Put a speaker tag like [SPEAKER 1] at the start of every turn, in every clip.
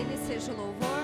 [SPEAKER 1] Ele seja o louvor.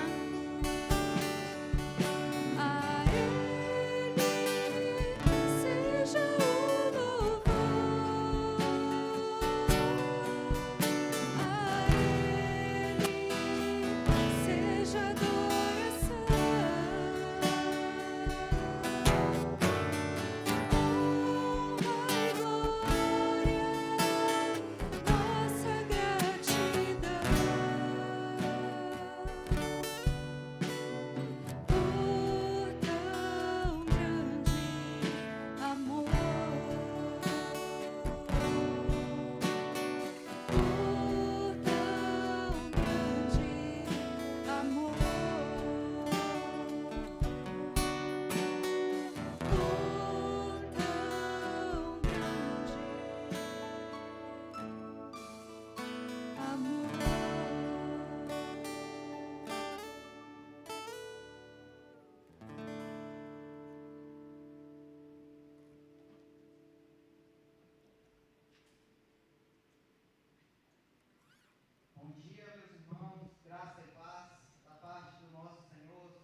[SPEAKER 2] Bom dia, meus irmãos, graça e paz da parte do nosso Senhor,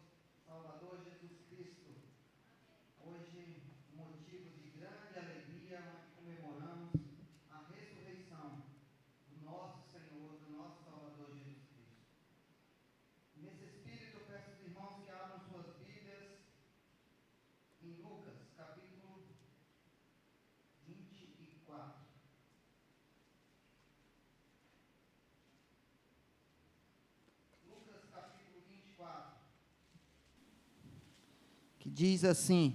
[SPEAKER 2] Salvador Jesus Cristo. Hoje, motivo de grande alegria, comemoramos a ressurreição do nosso Senhor, do nosso Salvador Jesus Cristo. Nesse espírito, eu peço aos irmãos que abram suas Bíblias em Lucas, capítulo 24. Que diz assim: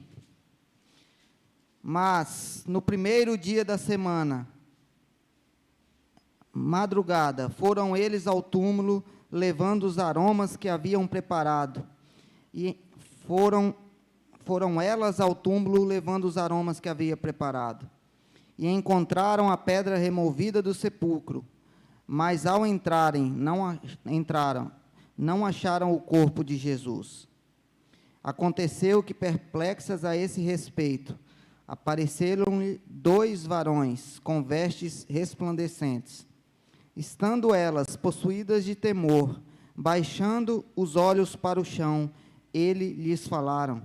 [SPEAKER 2] mas no primeiro dia da semana, madrugada, foram eles ao túmulo, levando os aromas que haviam preparado. E foram elas ao túmulo, levando os aromas que havia preparado. E encontraram a pedra removida do sepulcro. Mas ao entrarem, não acharam o corpo de Jesus. Aconteceu que, perplexas a esse respeito, apareceram-lhe 2 varões com vestes resplandecentes. Estando elas possuídas de temor, baixando os olhos para o chão, ele lhes falaram: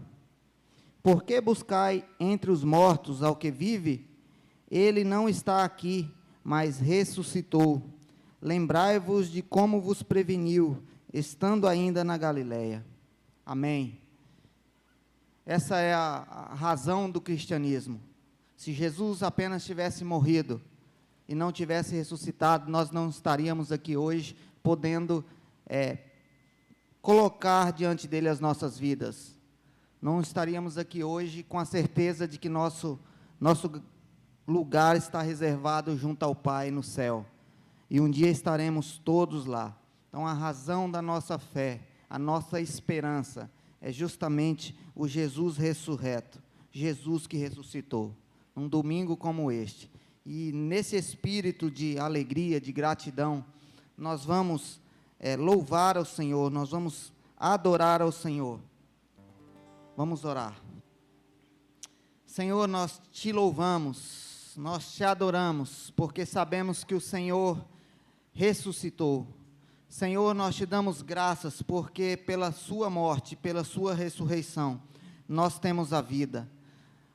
[SPEAKER 2] por que buscai entre os mortos ao que vive? Ele não está aqui, mas ressuscitou. Lembrai-vos de como vos preveniu, estando ainda na Galileia. Amém. Essa é a razão do cristianismo. Se Jesus apenas tivesse morrido e não tivesse ressuscitado, nós não estaríamos aqui hoje podendo colocar diante dele as nossas vidas. Não estaríamos aqui hoje com a certeza de que nosso lugar está reservado junto ao Pai no céu. E um dia estaremos todos lá. Então, a razão da nossa fé, a nossa esperança, é justamente o Jesus ressurreto, Jesus que ressuscitou, um domingo como este. E nesse espírito de alegria, de gratidão, nós vamos louvar ao Senhor, nós vamos adorar ao Senhor. Vamos orar. Senhor, nós te louvamos, nós te adoramos, porque sabemos que o Senhor ressuscitou. Senhor, nós te damos graças, porque pela sua morte, pela sua ressurreição, nós temos a vida.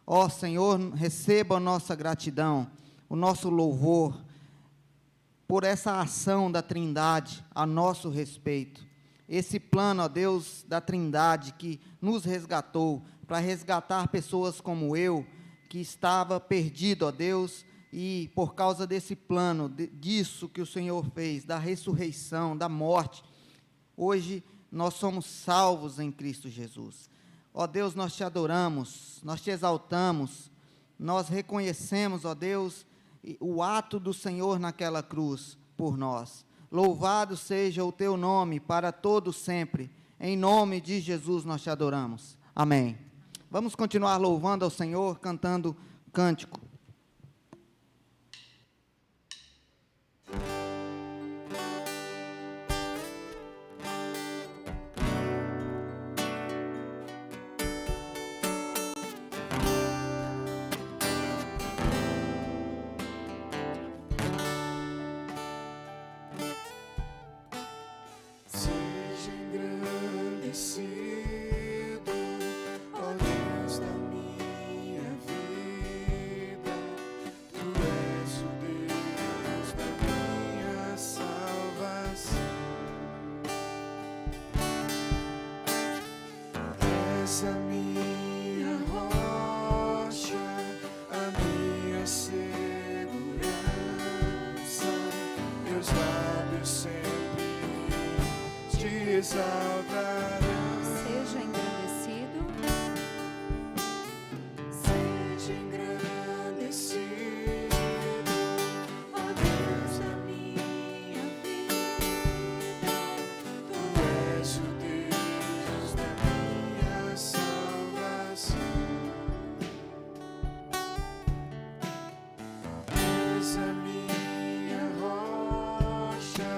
[SPEAKER 2] Ó Senhor, receba a nossa gratidão, o nosso louvor, por essa ação da Trindade a nosso respeito. Esse plano, ó Deus, da Trindade, que nos resgatou, para resgatar pessoas como eu, que estava perdido, ó Deus, e por causa desse plano, disso que o Senhor fez, da ressurreição, da morte, hoje nós somos salvos em Cristo Jesus. Ó Deus, nós te adoramos, nós te exaltamos, nós reconhecemos, ó Deus, o ato do Senhor naquela cruz por nós. Louvado seja o teu nome para todo sempre. Em nome de Jesus nós te adoramos. Amém. Vamos continuar louvando ao Senhor, cantando cântico.
[SPEAKER 3] Se
[SPEAKER 1] ó Deus da minha vida. Tu és o Deus da minha salvação. És a minha rocha, a minha segurança. Meus lábios sempre te exaltarão.
[SPEAKER 3] Seja engrandecido,
[SPEAKER 1] Seja engrandecido, ó Deus da minha vida. Tu és o Deus da minha salvação. És a minha rocha,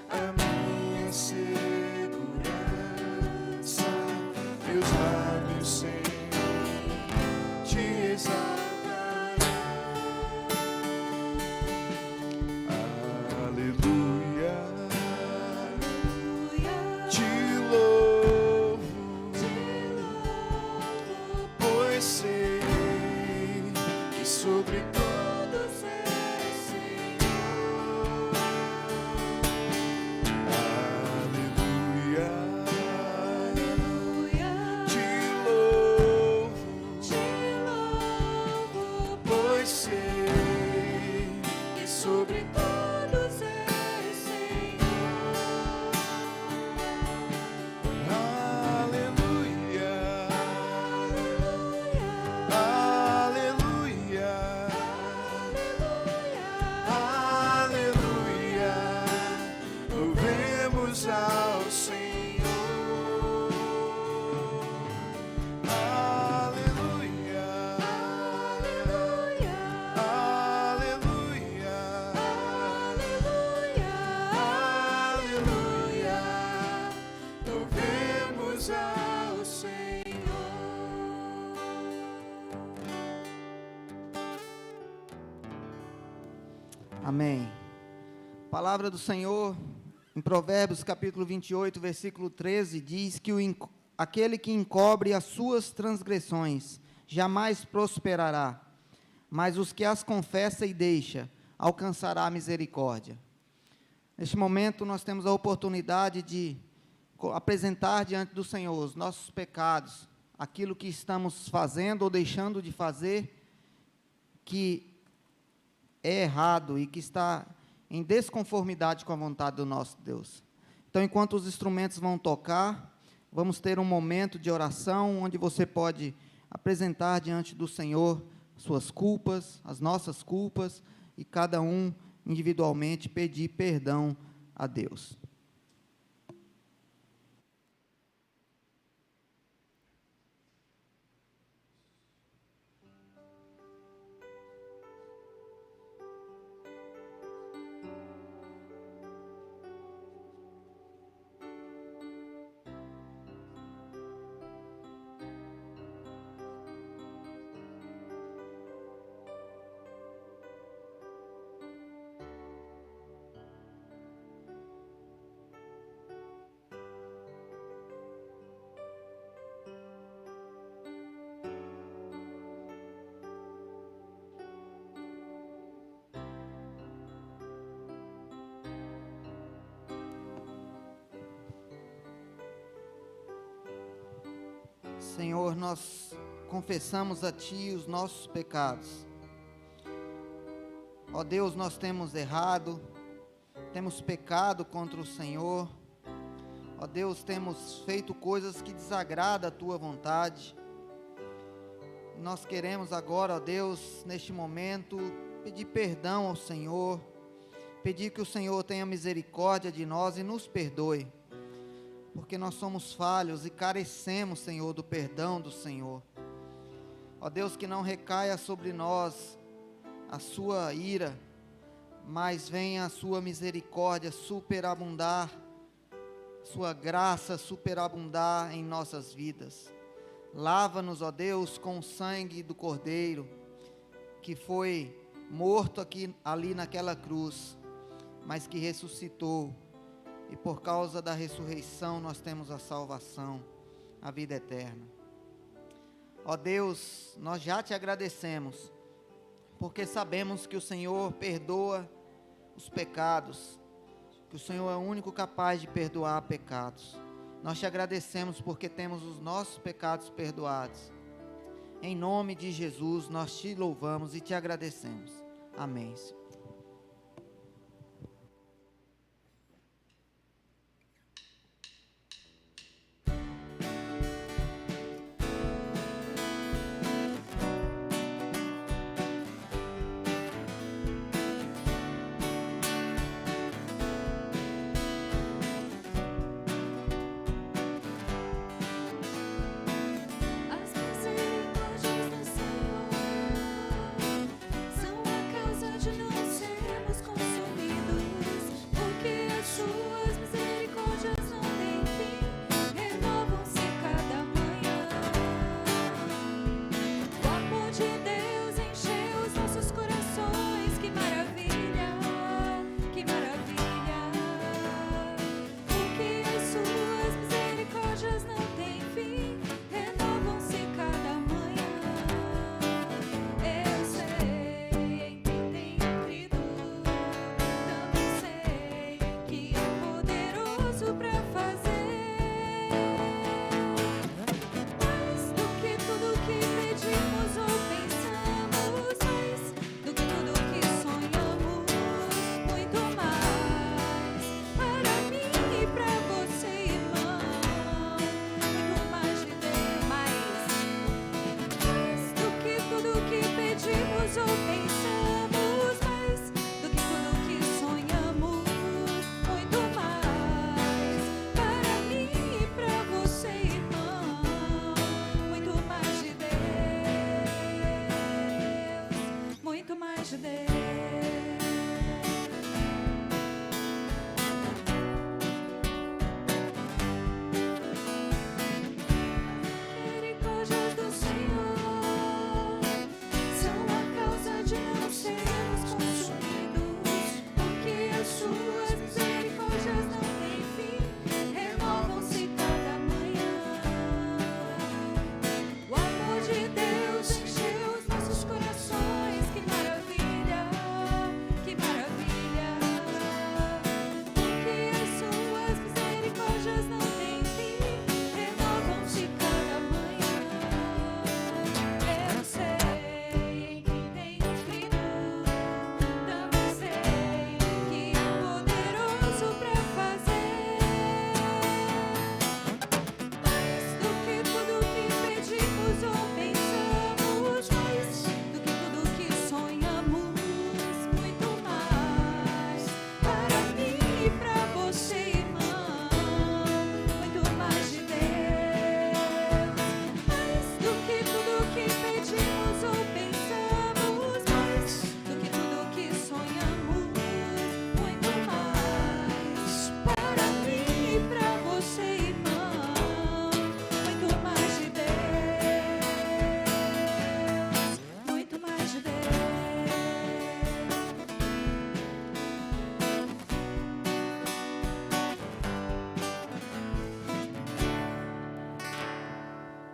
[SPEAKER 1] a minha segurança. Meus lábios sempre te exaltarão. Aleluia, te louvo, pois sei que sobre todos és Senhor. Aleluia, te louvo, pois sei que sobre todos és Senhor. Aleluia, aleluia, aleluia, louvemos ao Senhor. Aleluia, aleluia, aleluia, louvemos ao Senhor.
[SPEAKER 2] Amém. Palavra do Senhor, em Provérbios capítulo 28, versículo 13, diz que aquele que encobre as suas transgressões jamais prosperará, mas os que as confessa e deixa, alcançará a misericórdia. Neste momento, nós temos a oportunidade de apresentar diante do Senhor os nossos pecados, aquilo que estamos fazendo ou deixando de fazer, que é errado e que está em desconformidade com a vontade do nosso Deus. Então, enquanto os instrumentos vão tocar, vamos ter um momento de oração, onde você pode apresentar diante do Senhor suas culpas, as nossas culpas, e cada um individualmente pedir perdão a Deus. Senhor, nós confessamos a Ti os nossos pecados. Ó Deus, nós temos errado, temos pecado contra o Senhor. Ó Deus, temos feito coisas que desagradam a Tua vontade. Nós queremos agora, ó Deus, neste momento, pedir perdão ao Senhor, pedir que o Senhor tenha misericórdia de nós e nos perdoe, porque nós somos falhos e carecemos, Senhor, do perdão do Senhor. Ó Deus, que não recaia sobre nós a sua ira, mas venha a sua misericórdia superabundar, sua graça superabundar em nossas vidas. Lava-nos, ó Deus, com o sangue do Cordeiro, que foi morto ali naquela cruz, mas que ressuscitou e por causa da ressurreição nós temos a salvação, a vida eterna. Ó Deus, nós já te agradecemos, porque sabemos que o Senhor perdoa os pecados, que o Senhor é o único capaz de perdoar pecados. Nós te agradecemos porque temos os nossos pecados perdoados. Em nome de Jesus, nós te louvamos e te agradecemos. Amém, Senhor.
[SPEAKER 3] As misericórdias do Senhor são a causa de não sermos consumidos, porque as suas misericórdias não têm fim, renovam-se cada manhã. O amor de Deus encheu os nossos corações, que maravilha, que maravilha. Porque as suas misericórdias não têm fim, renovam-se cada manhã. Eu sei em quem tenho crido, também sei que é poderoso para fazer mais do que tudo que pedimos ou pensamos, mais do que tudo que sonhamos, muito mais para mim e para você, irmão, muito mais de Deus, mais do que tudo que pedimos ou pensamos, mais do que tudo que sonhamos, muito mais para mim e para você, irmão, muito mais de Deus, muito mais de Deus. Misericórdias do Senhor são a causa de não sermos consumidos, porque as suas misericórdias não têm fim, renovam-se cada manhã. O amor de Deus encheu os nossos corações, que maravilha, que maravilha. Porque as suas misericórdias não têm fim, renovam-se cada manhã. Eu sei em quem tenho crido, também sei que é poderoso para fazer mais do que tudo que pedimos ou pensamos, mais do que tudo que sonhamos, muito mais para mim e para você, irmão, muito mais de Deus, mais do que tudo que pedimos ou pensamos, mais do que tudo que sonhamos, muito mais para mim e para você, irmão, muito mais de Deus, muito mais de Deus.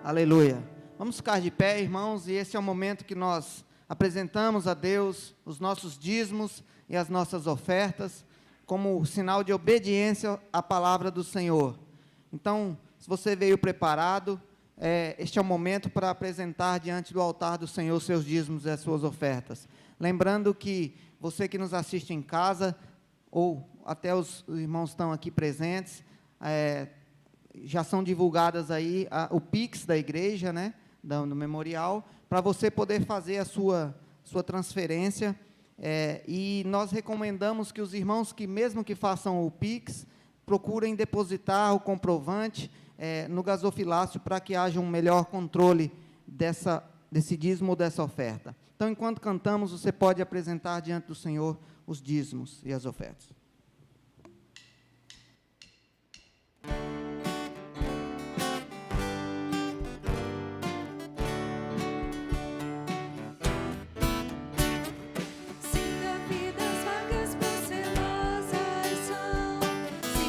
[SPEAKER 2] Aleluia. Vamos ficar de pé, irmãos, e esse é o momento que nós apresentamos a Deus os nossos dízimos e as nossas ofertas como sinal de obediência à palavra do Senhor. Então, se você veio preparado, este é o momento para apresentar diante do altar do Senhor os seus dízimos e as suas ofertas. Lembrando que você que nos assiste em casa, ou até os irmãos estão aqui presentes, já são divulgadas aí o Pix da igreja, né, do memorial, para você poder fazer a sua transferência. E nós recomendamos que os irmãos que, mesmo que façam o Pix, procurem depositar o comprovante no gasofilácio para que haja um melhor controle desse dízimo ou dessa oferta. Então, enquanto cantamos, você pode apresentar diante do Senhor os dízimos e as ofertas.
[SPEAKER 3] Sinta vidas vagas, procelosas são, se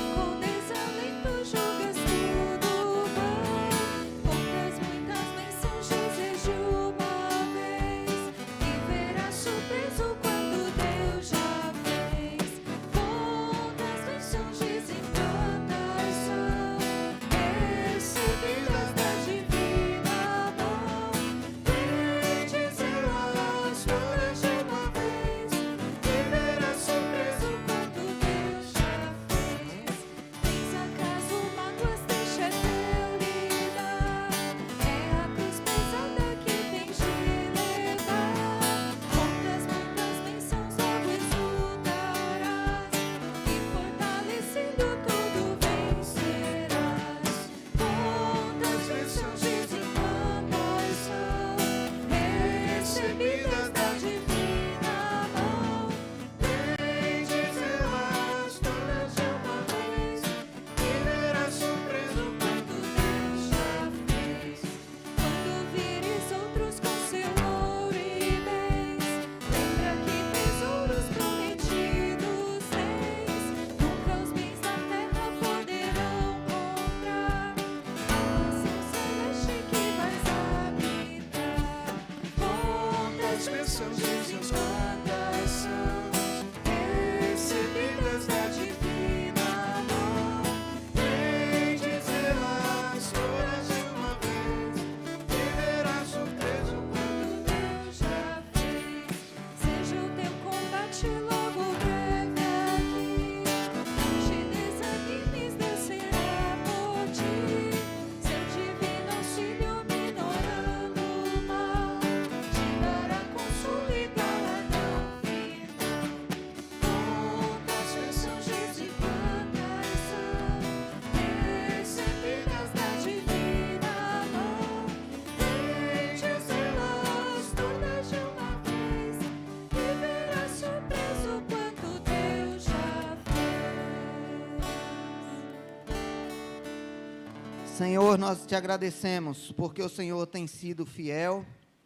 [SPEAKER 2] Senhor, nós te agradecemos, porque o Senhor tem sido fiel,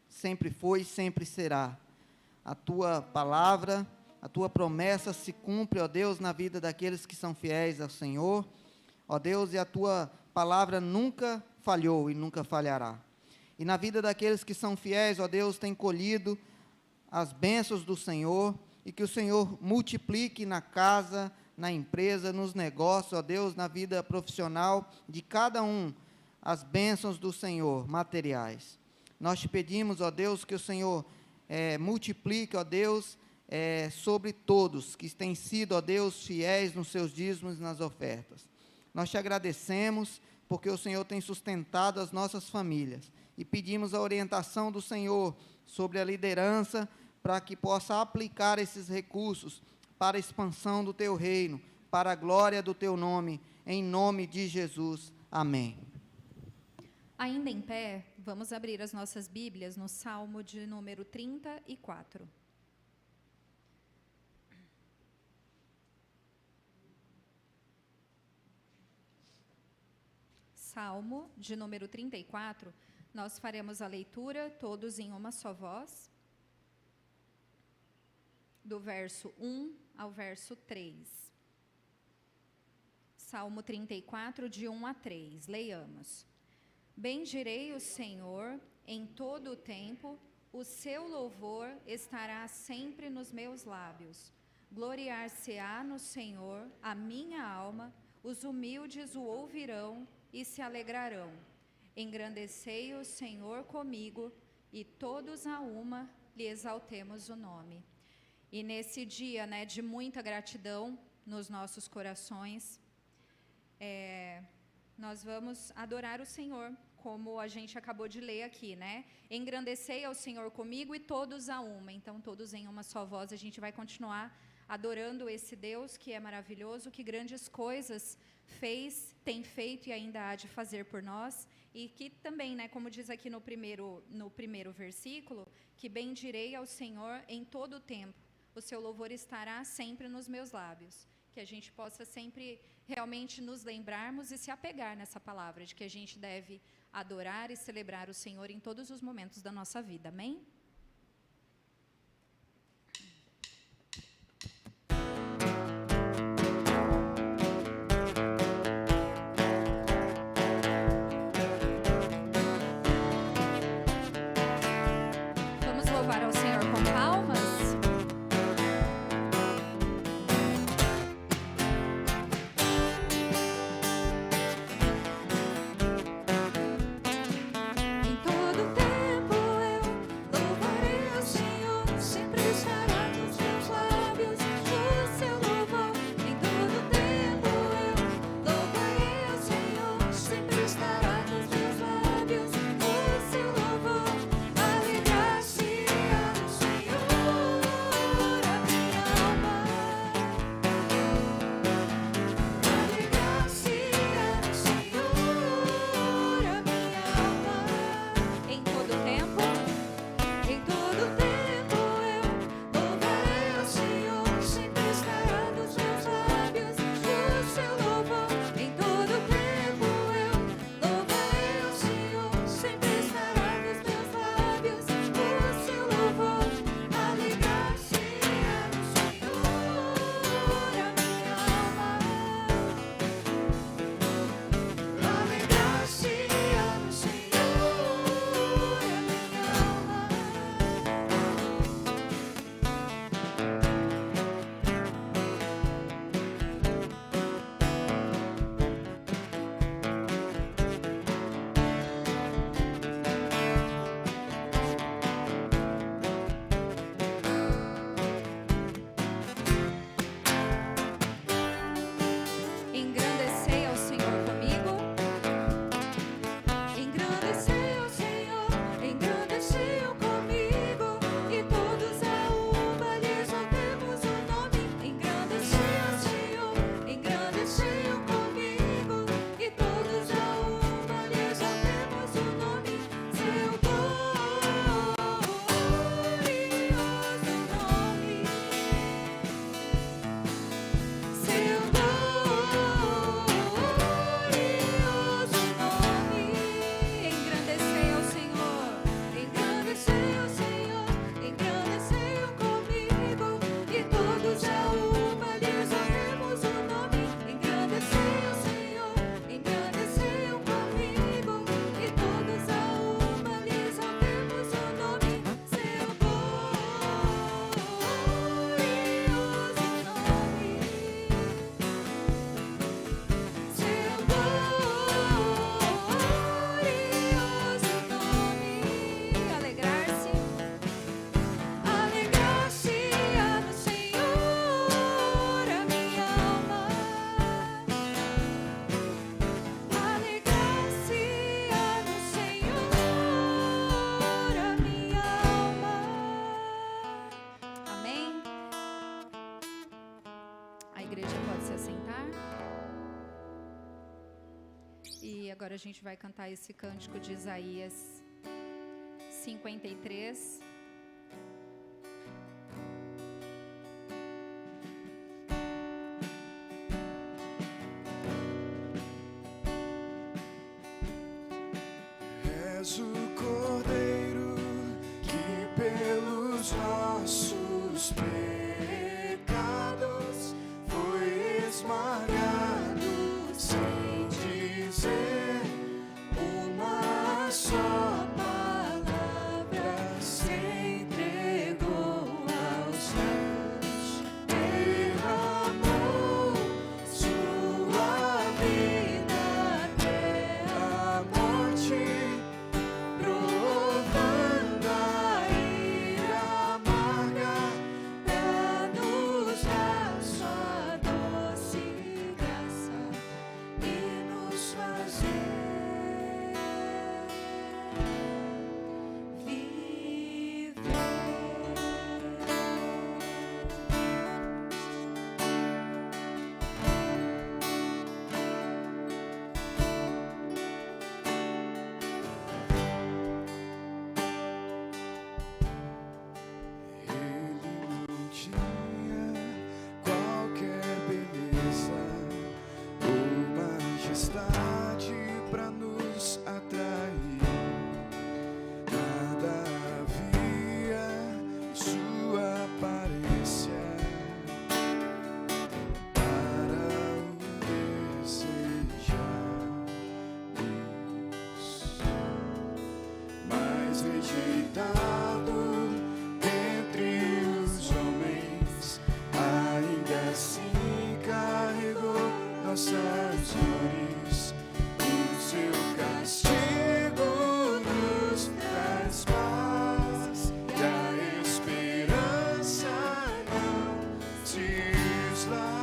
[SPEAKER 2] sempre foi e sempre será. A tua palavra, a tua promessa se cumpre, ó Deus, na vida daqueles que são fiéis ao Senhor. Ó Deus, e a tua palavra nunca falhou e nunca falhará. E na vida daqueles que são fiéis, ó Deus, tem colhido as bênçãos do Senhor, e que o Senhor multiplique na casa, na empresa, nos negócios, ó Deus, na vida profissional de cada um, as bênçãos do Senhor, materiais. Nós te pedimos, ó Deus, que o Senhor multiplique, ó Deus, sobre todos que têm sido, ó Deus, fiéis nos seus dízimos e nas ofertas. Nós te agradecemos, porque o Senhor tem sustentado as nossas famílias, e pedimos a orientação do Senhor sobre a liderança, para que possa aplicar esses recursos para a expansão do teu reino, para a glória do teu nome, em nome de Jesus. Amém.
[SPEAKER 3] Ainda em pé, vamos abrir as nossas Bíblias no Salmo de número 34. Salmo de número 34, nós faremos a leitura todos em uma só voz, do verso 1 ao verso 3. Salmo 34, de 1 a 3, leiamos. Bendirei o Senhor em todo o tempo, o seu louvor estará sempre nos meus lábios. Gloriar-se-á no Senhor a minha alma, os humildes o ouvirão e se alegrarão. Engrandecei o Senhor comigo, e todos a uma lhe exaltemos o nome. E nesse dia, de muita gratidão nos nossos corações, nós vamos adorar o Senhor, como a gente acabou de ler aqui, Engrandecei ao Senhor comigo e todos a uma. Então, todos em uma só voz, a gente vai continuar adorando esse Deus que é maravilhoso, que grandes coisas fez, tem feito e ainda há de fazer por nós. E que também, como diz aqui no primeiro versículo, que bendirei ao Senhor em todo o tempo. O seu louvor estará sempre nos meus lábios. Que a gente possa sempre realmente nos lembrarmos e se apegar nessa palavra, de que a gente deve adorar e celebrar o Senhor em todos os momentos da nossa vida. Amém? Vamos louvar ao Senhor com palmas? Em todo tempo eu louvarei ao Senhor, sempre estará nos meus lábios o seu louvor. Em todo tempo eu louvarei ao Senhor, sempre estará nos meus lábios o seu louvor. Alegrar-se-á E agora a gente vai cantar esse cântico de Isaías 53.
[SPEAKER 1] És o Cordeiro que pelos nossos pecados foi esmagado, sem dizer uma só palavra, se entregou aos céus, derramou sua vida até a morte, provando a ira amarga, pra nos dar sua doce graça e nos fazer Ele não tinha qualquer beleza ou majestade pra nos atrair. Nada havia em sua aparência para o desejarmos, mas rejeitado entre os homens, ainda assim carregou nossas dores. O seu castigo nos traz paz, e a esperança não se esvai.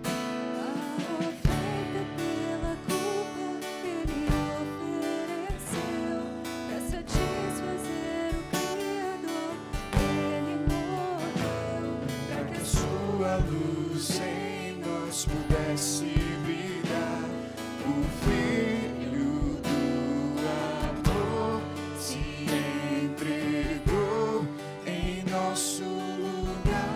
[SPEAKER 3] a oferta pela culpa que Ele ofereceu para satisfazer o Criador. Ele morreu para que
[SPEAKER 1] Que a sua luz em nós pudesse brilhar. O Filho do amor se entregou em nosso lugar.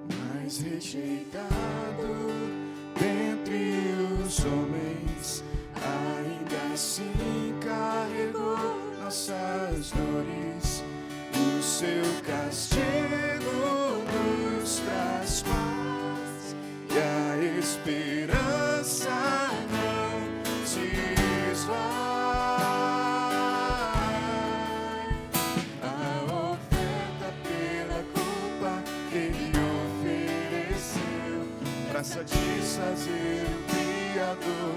[SPEAKER 1] Mas rejeitado dentre os homens, ainda assim carregou nossas dores. O seu castigo nos traz paz, e a esperança não se esvai. A oferta pela culpa que Ele ofereceu para satisfazer o Criador.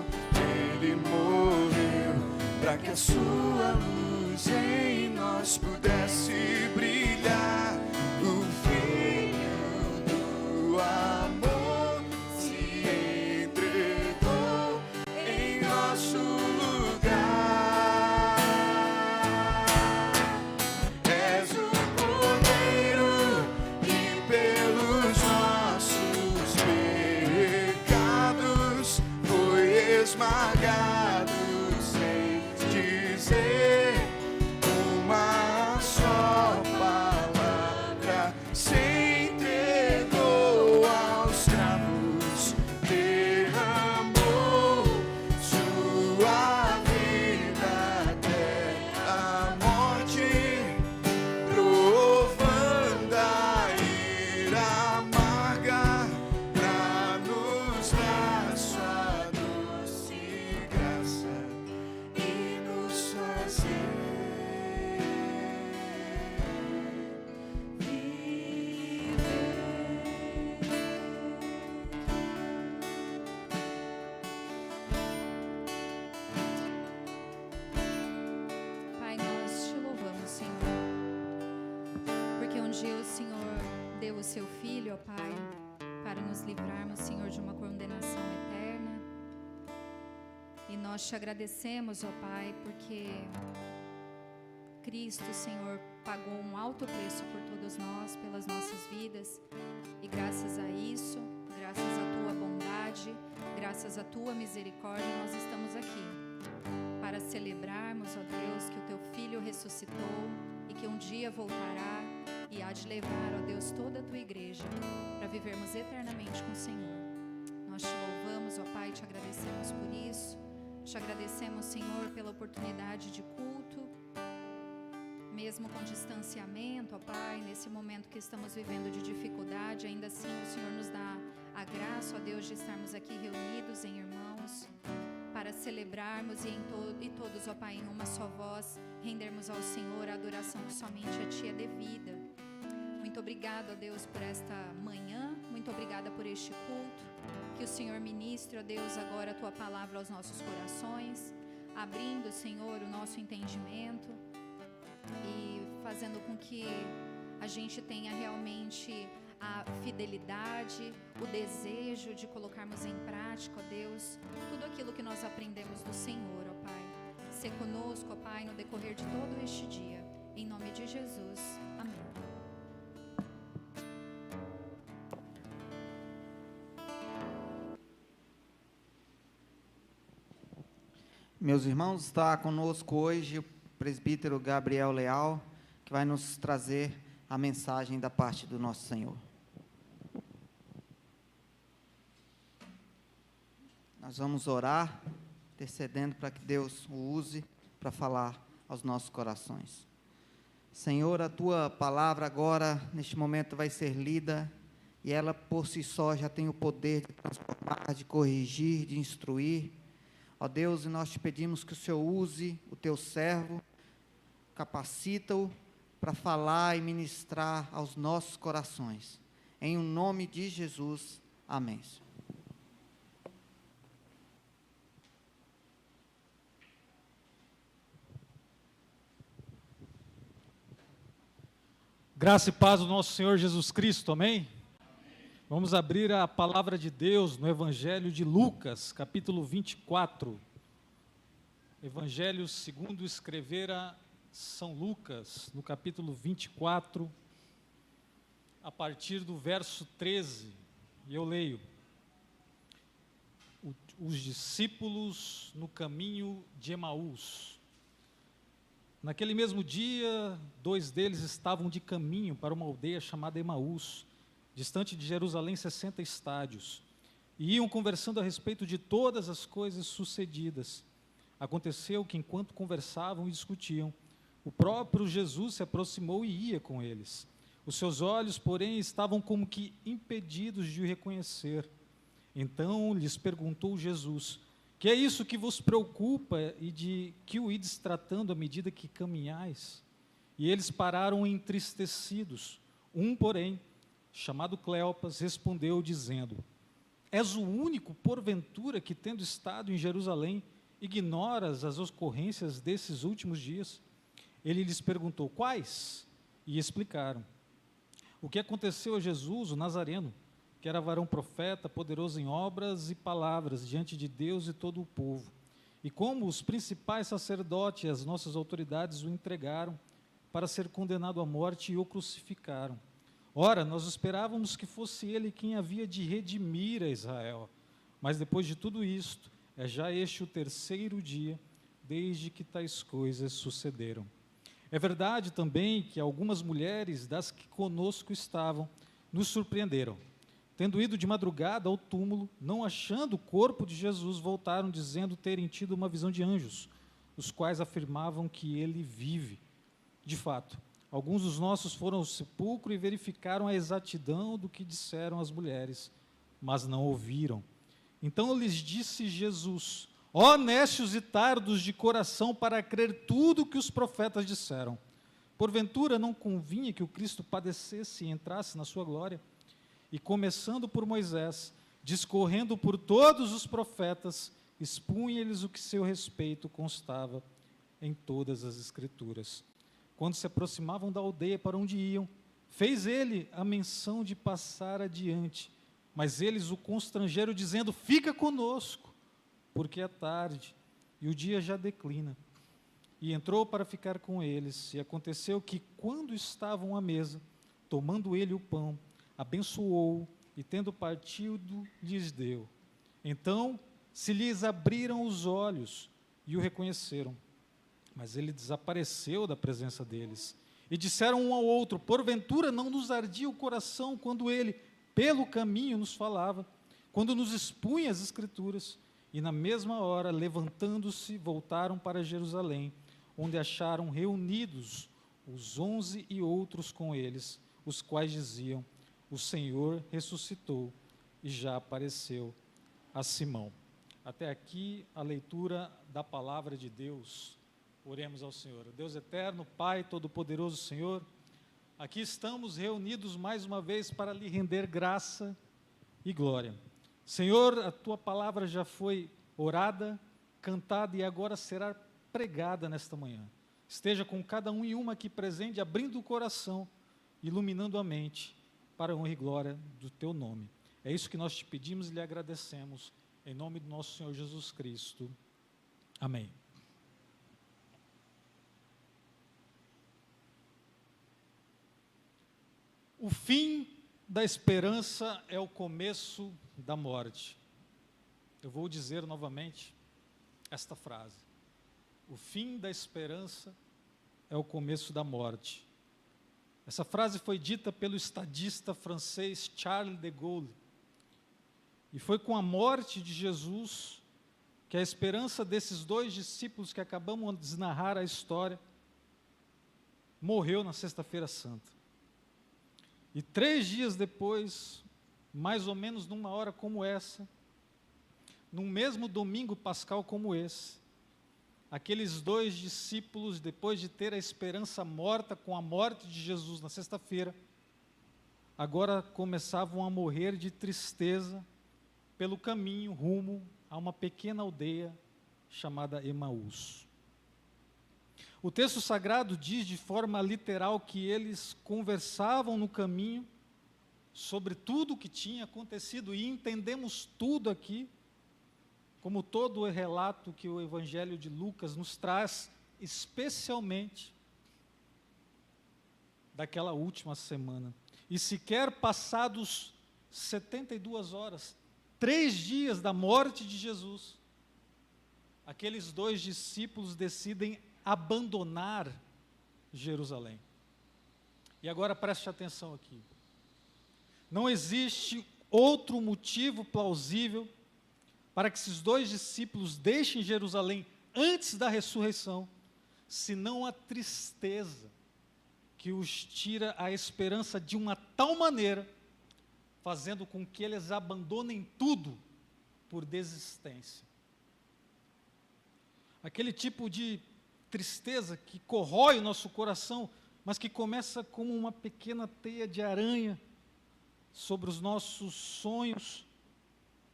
[SPEAKER 1] Ele morreu para que a sua luz em nós pudesse brilhar. O Filho do amor se entregou em nosso lugar. És o Cordeiro que pelos nossos pecados foi esmagado, sem dizer uma só palavra.
[SPEAKER 3] deu o seu Filho, ó Pai, para nos livrarmos, Senhor, de uma condenação eterna. E nós te agradecemos, ó Pai, porque Cristo, Senhor, pagou um alto preço por todos nós, pelas nossas vidas. E graças a isso, graças à tua bondade, graças à tua misericórdia, nós estamos aqui para celebrarmos, ó Deus, que o teu Filho ressuscitou e que um dia voltará e há de levar, ó Deus, toda a tua igreja para vivermos eternamente com o Senhor. Nós te louvamos, ó Pai, te agradecemos por isso. Te agradecemos, Senhor, pela oportunidade de culto, mesmo com distanciamento, ó Pai, nesse momento que estamos vivendo de dificuldade, ainda assim o Senhor nos dá a graça, ó Deus, de estarmos aqui reunidos em irmãos, para celebrarmos e todos, ó Pai, em uma só voz, rendermos ao Senhor a adoração que somente a Ti é devida. Muito obrigado, ó Deus, por esta manhã, muito obrigada por este culto, que o Senhor ministre, ó Deus, agora a Tua palavra aos nossos corações, abrindo, Senhor, o nosso entendimento e fazendo com que a gente tenha realmente a fidelidade, o desejo de colocarmos em prática, ó Deus, tudo aquilo que nós aprendemos do Senhor, ó Pai. Se conosco, ó Pai, no decorrer de todo este dia. Em nome de Jesus. Amém.
[SPEAKER 2] Meus irmãos, está conosco hoje o presbítero Gabriel Leal, que vai nos trazer a mensagem da parte do nosso Senhor. Nós vamos orar, intercedendo para que Deus o use para falar aos nossos corações. Senhor, a Tua palavra agora, neste momento, vai ser lida, e ela por si só já tem o poder de transformar, de corrigir, de instruir. Ó Deus, e nós te pedimos que o Senhor use o Teu servo, capacita-o para falar e ministrar aos nossos corações. Em o nome de Jesus, amém.
[SPEAKER 4] Graça e paz do nosso Senhor Jesus Cristo, amém? Vamos abrir a palavra de Deus no Evangelho de Lucas, capítulo 24. Evangelho segundo escrevera São Lucas, no capítulo 24, a partir do verso 13, e eu leio. Os discípulos no caminho de Emaús. Naquele mesmo dia, 2 deles estavam de caminho para uma aldeia chamada Emaús, distante de Jerusalém 60 estádios, e iam conversando a respeito de todas as coisas sucedidas. Aconteceu que, enquanto conversavam e discutiam, o próprio Jesus se aproximou e ia com eles. Os seus olhos, porém, estavam como que impedidos de o reconhecer. Então lhes perguntou Jesus: que é isso que vos preocupa e de que o ides tratando à medida que caminhais? E eles pararam entristecidos. Um, porém, chamado Cleopas, respondeu dizendo: és o único, porventura, que tendo estado em Jerusalém, ignoras as ocorrências desses últimos dias? Ele lhes perguntou: quais? E explicaram o que aconteceu a Jesus, o Nazareno, que era varão profeta, poderoso em obras e palavras diante de Deus e todo o povo, e como os principais sacerdotes e as nossas autoridades o entregaram para ser condenado à morte e o crucificaram. Ora, nós esperávamos que fosse ele quem havia de redimir a Israel, mas depois de tudo isto, é já este o 3º dia desde que tais coisas sucederam. É verdade também que algumas mulheres das que conosco estavam nos surpreenderam. Tendo ido de madrugada ao túmulo, não achando o corpo de Jesus, voltaram dizendo terem tido uma visão de anjos, os quais afirmavam que ele vive. De fato, alguns dos nossos foram ao sepulcro e verificaram a exatidão do que disseram as mulheres, mas não ouviram. Então lhes disse Jesus: ó nécios e tardos de coração para crer tudo o que os profetas disseram. Porventura não convinha que o Cristo padecesse e entrasse na sua glória? E começando por Moisés, discorrendo por todos os profetas, expunha-lhes o que seu respeito constava em todas as Escrituras. Quando se aproximavam da aldeia para onde iam, Fez ele a menção de passar adiante, mas eles o constrangeram, dizendo: fica conosco, porque é tarde e o dia já declina. E entrou para ficar com eles. E aconteceu que, quando estavam à mesa, tomando ele o pão, abençoou e, tendo partido, lhes deu. Então se lhes abriram os olhos e o reconheceram. Mas ele desapareceu da presença deles. E disseram um ao outro: porventura não nos ardia o coração quando ele, pelo caminho, nos falava, quando nos expunha as Escrituras? E na mesma hora, levantando-se, voltaram para Jerusalém, onde acharam reunidos os 11 e outros com eles, os quais diziam: o Senhor ressuscitou e já apareceu a Simão. Até aqui a leitura da palavra de Deus. Oremos ao Senhor. Deus eterno, Pai todo-poderoso Senhor, aqui estamos reunidos mais uma vez para lhe render graça e glória. Senhor, a tua palavra já foi orada, cantada e agora será pregada nesta manhã. Esteja com cada um e uma aqui presente, abrindo o coração, iluminando a mente, para a honra e glória do teu nome. É isso que nós te pedimos e lhe agradecemos, em nome do nosso Senhor Jesus Cristo. Amém. O fim da esperança é o começo da morte. Eu vou dizer novamente esta frase. O fim da esperança é o começo da morte. Essa frase foi dita pelo estadista francês Charles de Gaulle. E foi com a morte de Jesus que a esperança desses dois discípulos que acabamos de narrar a história morreu na Sexta-feira Santa. E 3 dias depois, mais ou menos numa hora como essa, num mesmo domingo pascal como esse, aqueles dois discípulos, depois de ter a esperança morta com a morte de Jesus na sexta-feira, agora começavam a morrer de tristeza pelo caminho rumo a uma pequena aldeia chamada Emaús. O texto sagrado diz de forma literal que eles conversavam no caminho sobre tudo o que tinha acontecido, e entendemos tudo aqui, como todo o relato que o Evangelho de Lucas nos traz, especialmente daquela última semana. E sequer passados 72 horas, 3 dias da morte de Jesus, aqueles dois discípulos decidem abandonar Jerusalém. E agora preste atenção aqui. Não existe outro motivo plausível para que esses dois discípulos deixem Jerusalém antes da ressurreição, senão a tristeza que os tira a esperança de uma tal maneira, fazendo com que eles abandonem tudo por desistência. Aquele tipo de tristeza que corrói o nosso coração, mas que começa como uma pequena teia de aranha sobre os nossos sonhos,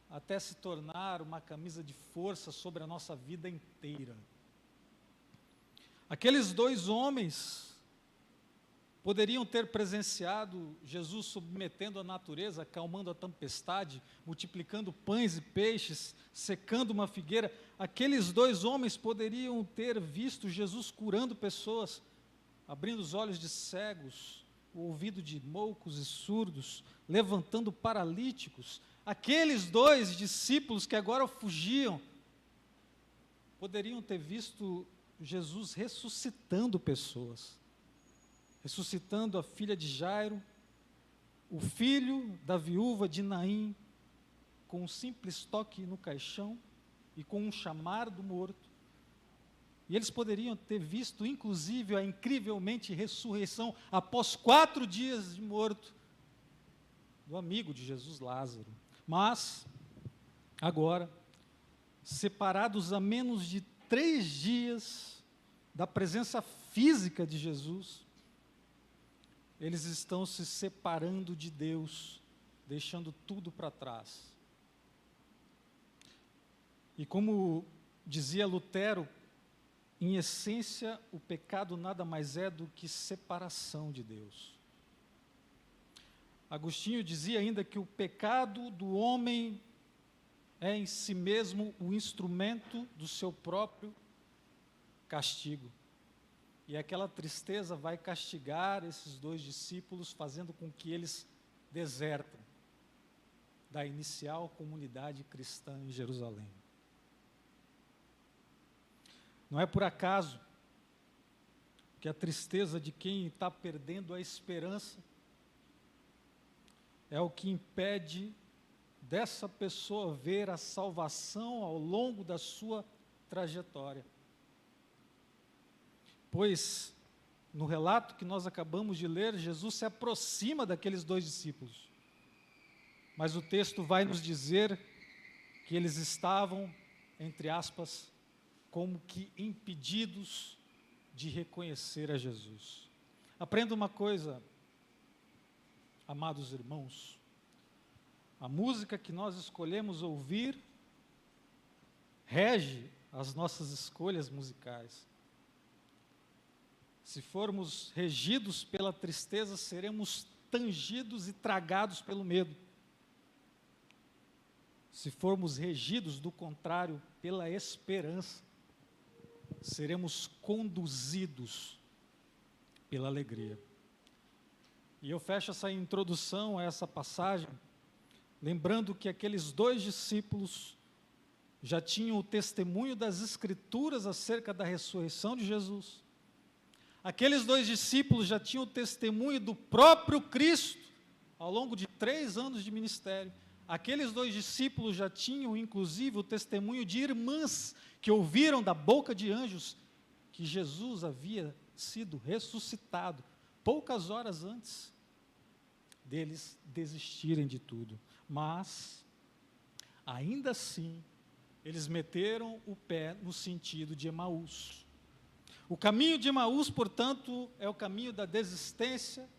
[SPEAKER 4] até se tornar uma camisa de força sobre a nossa vida inteira. Aqueles dois homens poderiam ter presenciado Jesus submetendo a natureza, acalmando a tempestade, multiplicando pães e peixes, secando uma figueira. Aqueles dois homens poderiam ter visto Jesus curando pessoas, abrindo os olhos de cegos, o ouvido de moucos e surdos, levantando paralíticos. Aqueles dois discípulos que agora fugiam, poderiam ter visto Jesus ressuscitando pessoas, ressuscitando a filha de Jairo, o filho da viúva de Naim, com um simples toque no caixão e com um chamar do morto. E eles poderiam ter visto, inclusive, a incrivelmente ressurreição, após 4 dias de morto, do amigo de Jesus, Lázaro. Mas, agora, separados a menos de 3 dias da presença física de Jesus, eles estão se separando de Deus, deixando tudo para trás. E como dizia Lutero, em essência, o pecado nada mais é do que separação de Deus. Agostinho dizia ainda que o pecado do homem é em si mesmo o instrumento do seu próprio castigo. E aquela tristeza vai castigar esses dois discípulos, fazendo com que eles desertem da inicial comunidade cristã em Jerusalém. Não é por acaso que a tristeza de quem está perdendo a esperança é o que impede dessa pessoa ver a salvação ao longo da sua trajetória. Pois, no relato que nós acabamos de ler, Jesus se aproxima daqueles dois discípulos. Mas o texto vai nos dizer que eles estavam, entre aspas, como que impedidos de reconhecer a Jesus. Aprenda uma coisa, amados irmãos, a música que nós escolhemos ouvir rege as nossas escolhas musicais. Se formos regidos pela tristeza, seremos tangidos e tragados pelo medo. Se formos regidos, do contrário, pela esperança, seremos conduzidos pela alegria. E eu fecho essa introdução a essa passagem, lembrando que aqueles dois discípulos já tinham o testemunho das Escrituras acerca da ressurreição de Jesus. Aqueles dois discípulos já tinham o testemunho do próprio Cristo ao longo de 3 anos de ministério. Aqueles dois discípulos já tinham, inclusive, o testemunho de irmãs que ouviram da boca de anjos que Jesus havia sido ressuscitado poucas horas antes deles desistirem de tudo. Mas, ainda assim, eles meteram o pé no sentido de Emaús. O caminho de Emaús, portanto, é o caminho da desistência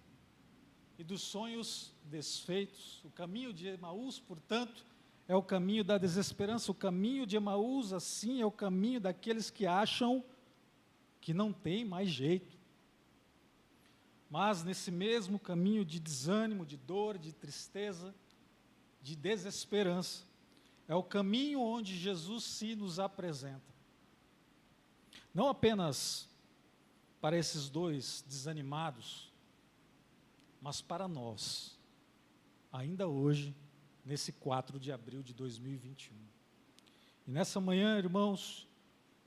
[SPEAKER 4] e dos sonhos desfeitos. O caminho de Emaús, portanto, é o caminho da desesperança. O caminho de Emaús, assim, é o caminho daqueles que acham que não tem mais jeito. Mas nesse mesmo caminho de desânimo, de dor, de tristeza, de desesperança, é o caminho onde Jesus se nos apresenta. Não apenas para esses dois desanimados, mas para nós, ainda hoje, nesse 4 de abril de 2021. E nessa manhã, irmãos,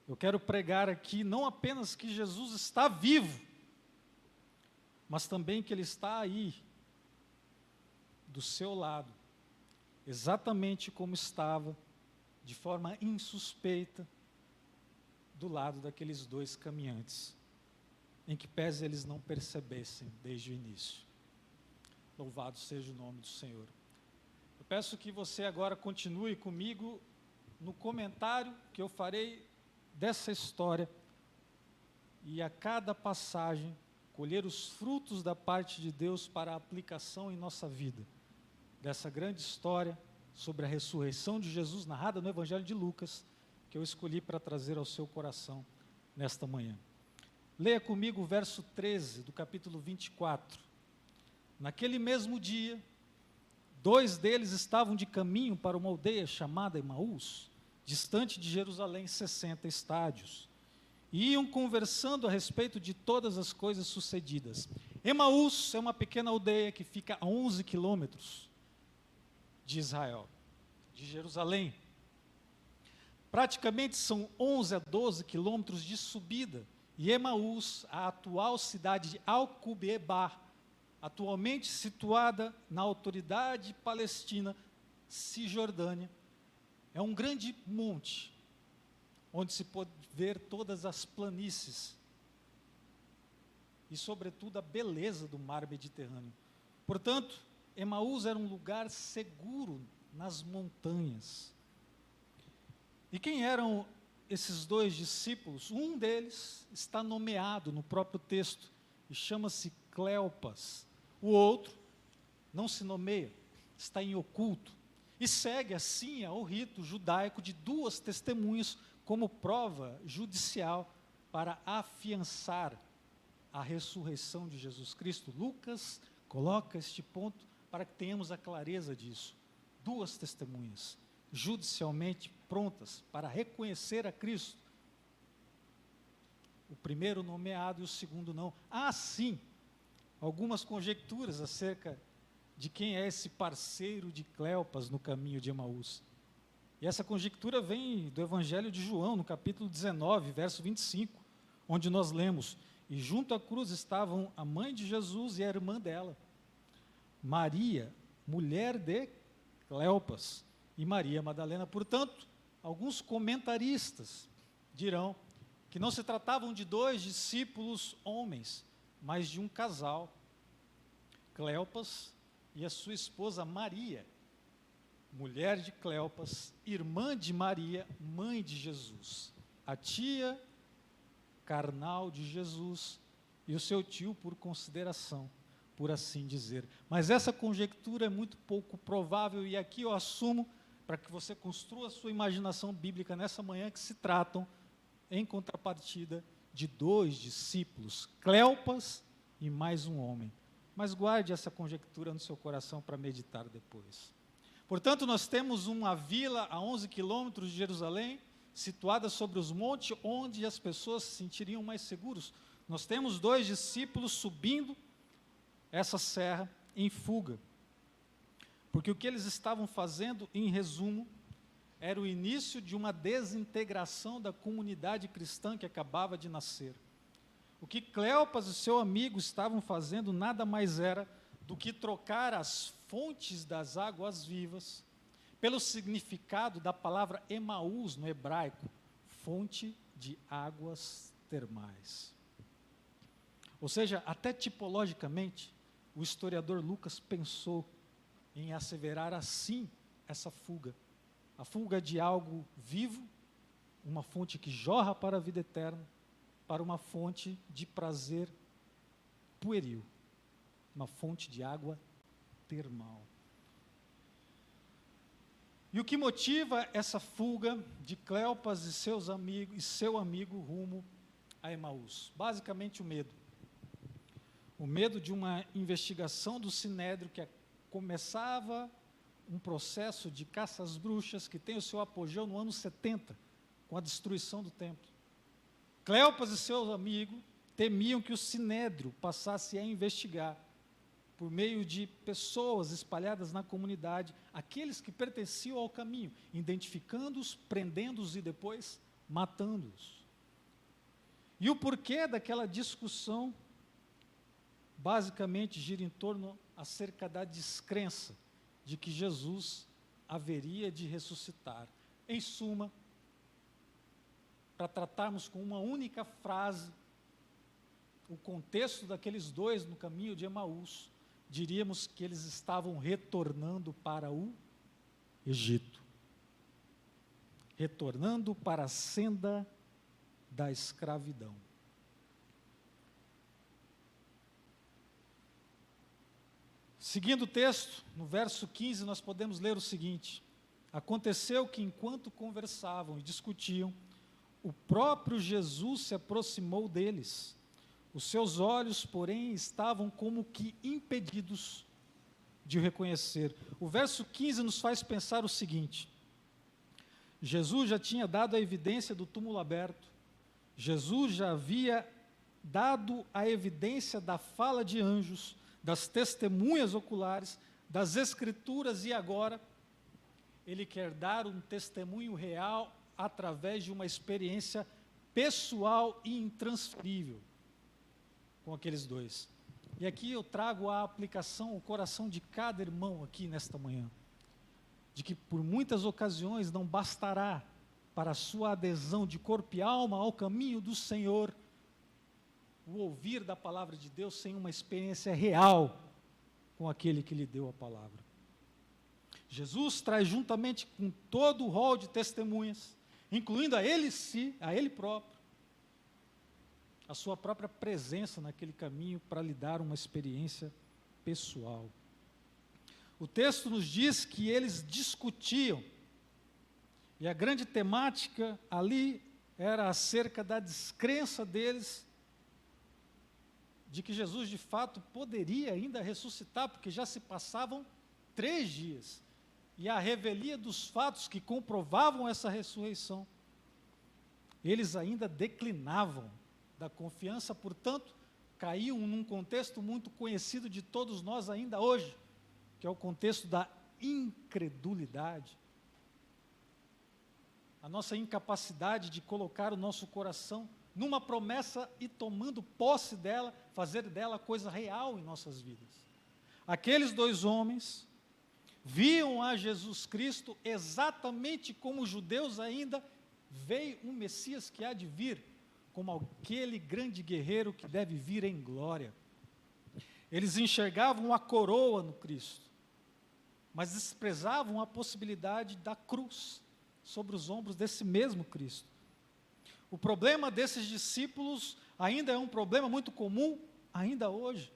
[SPEAKER 4] eu quero pregar aqui não apenas que Jesus está vivo, mas também que Ele está aí, do seu lado, exatamente como estava, de forma insuspeita, do lado daqueles dois caminhantes, em que pese eles não percebessem desde o início. Louvado seja o nome do Senhor. Eu peço que você agora continue comigo no comentário que eu farei dessa história, e a cada passagem colher os frutos da parte de Deus para a aplicação em nossa vida, dessa grande história sobre a ressurreição de Jesus, narrada no Evangelho de Lucas, que eu escolhi para trazer ao seu coração nesta manhã. Leia comigo o verso 13 do capítulo 24. Naquele mesmo dia, 2 deles estavam de caminho para uma aldeia chamada Emaús, distante de Jerusalém 60 estádios, e iam conversando a respeito de todas as coisas sucedidas. Emaús é uma pequena aldeia que fica a 11 quilômetros de Israel, de Jerusalém. Praticamente são 11 a 12 quilômetros de subida, e Emaús, a atual cidade de Alcubeba, atualmente situada na autoridade palestina Cisjordânia, é um grande monte, onde se pode ver todas as planícies, e sobretudo a beleza do mar Mediterrâneo. Portanto, Emaús era um lugar seguro nas montanhas. E quem eram esses dois discípulos? Um deles está nomeado no próprio texto e chama-se Cleopas. O outro não se nomeia, está em oculto e segue assim ao rito judaico de 2 testemunhas como prova judicial para afiançar a ressurreição de Jesus Cristo. Lucas coloca este ponto para que tenhamos a clareza disso. 2 testemunhas, judicialmente prontas para reconhecer a Cristo. O primeiro nomeado e o segundo não. Há sim algumas conjecturas acerca de quem é esse parceiro de Cleopas no caminho de Emaús. E essa conjectura vem do Evangelho de João, no capítulo 19, verso 25, onde nós lemos: e junto à cruz estavam a mãe de Jesus e a irmã dela, Maria, mulher de Cleopas, e Maria Madalena. Portanto, alguns comentaristas dirão que não se tratavam de 2 discípulos homens, mas de um casal, Cleopas e a sua esposa Maria, mulher de Cleopas, irmã de Maria, mãe de Jesus, a tia carnal de Jesus e o seu tio por consideração, por assim dizer. Mas essa conjectura é muito pouco provável, e aqui eu assumo, para que você construa a sua imaginação bíblica nessa manhã, que se tratam, em contrapartida, de 2 discípulos, Cleopas e mais um homem. Mas guarde essa conjectura no seu coração para meditar depois. Portanto, nós temos uma vila a 11 quilômetros de Jerusalém, situada sobre os montes, onde as pessoas se sentiriam mais seguros. Nós temos 2 discípulos subindo essa serra em fuga. Porque o que eles estavam fazendo, em resumo, era o início de uma desintegração da comunidade cristã que acabava de nascer. O que Cleopas e seu amigo estavam fazendo nada mais era do que trocar as fontes das águas vivas pelo significado da palavra Emaús no hebraico, fonte de águas termais. Ou seja, até tipologicamente, o historiador Lucas pensou em asseverar assim essa fuga. A fuga de algo vivo, uma fonte que jorra para a vida eterna, para uma fonte de prazer pueril, uma fonte de água termal. E o que motiva essa fuga de Cleopas e seus amigos e seu amigo rumo a Emaús? Basicamente o medo. O medo de uma investigação do Sinédrio que começava um processo de caça às bruxas que tem o seu apogeu no ano 70, com a destruição do templo. Cleopas e seus amigos temiam que o Sinédrio passasse a investigar, por meio de pessoas espalhadas na comunidade, aqueles que pertenciam ao caminho, identificando-os, prendendo-os e depois matando-os. E o porquê daquela discussão basicamente gira em torno acerca da descrença de que Jesus haveria de ressuscitar. Em suma, para tratarmos com uma única frase o contexto daqueles 2 no caminho de Emaús, diríamos que eles estavam retornando para o Egito, retornando para a senda da escravidão. Seguindo o texto, no verso 15, nós podemos ler o seguinte: aconteceu que enquanto conversavam e discutiam, o próprio Jesus se aproximou deles. Os seus olhos, porém, estavam como que impedidos de o reconhecer. O verso 15 nos faz pensar o seguinte: Jesus já tinha dado a evidência do túmulo aberto, Jesus já havia dado a evidência da fala de anjos, das testemunhas oculares, das escrituras, e agora ele quer dar um testemunho real através de uma experiência pessoal e intransferível com aqueles 2. E aqui eu trago a aplicação, o coração de cada irmão aqui nesta manhã, de que por muitas ocasiões não bastará para a sua adesão de corpo e alma ao caminho do Senhor o ouvir da palavra de Deus sem uma experiência real com aquele que lhe deu a palavra. Jesus traz juntamente com todo o rol de testemunhas, incluindo a ele próprio, a sua própria presença naquele caminho para lhe dar uma experiência pessoal. O texto nos diz que eles discutiam, e a grande temática ali era acerca da descrença deles de que Jesus de fato poderia ainda ressuscitar, porque já se passavam 3 dias, e a revelia dos fatos que comprovavam essa ressurreição, eles ainda declinavam da confiança, portanto, caíam num contexto muito conhecido de todos nós ainda hoje, que é o contexto da incredulidade. A nossa incapacidade de colocar o nosso coração numa promessa e tomando posse dela, fazer dela coisa real em nossas vidas. Aqueles 2 homens viam a Jesus Cristo exatamente como os judeus ainda veem um Messias que há de vir, como aquele grande guerreiro que deve vir em glória. Eles enxergavam a coroa no Cristo, mas desprezavam a possibilidade da cruz sobre os ombros desse mesmo Cristo. O problema desses discípulos ainda é um problema muito comum, ainda hoje,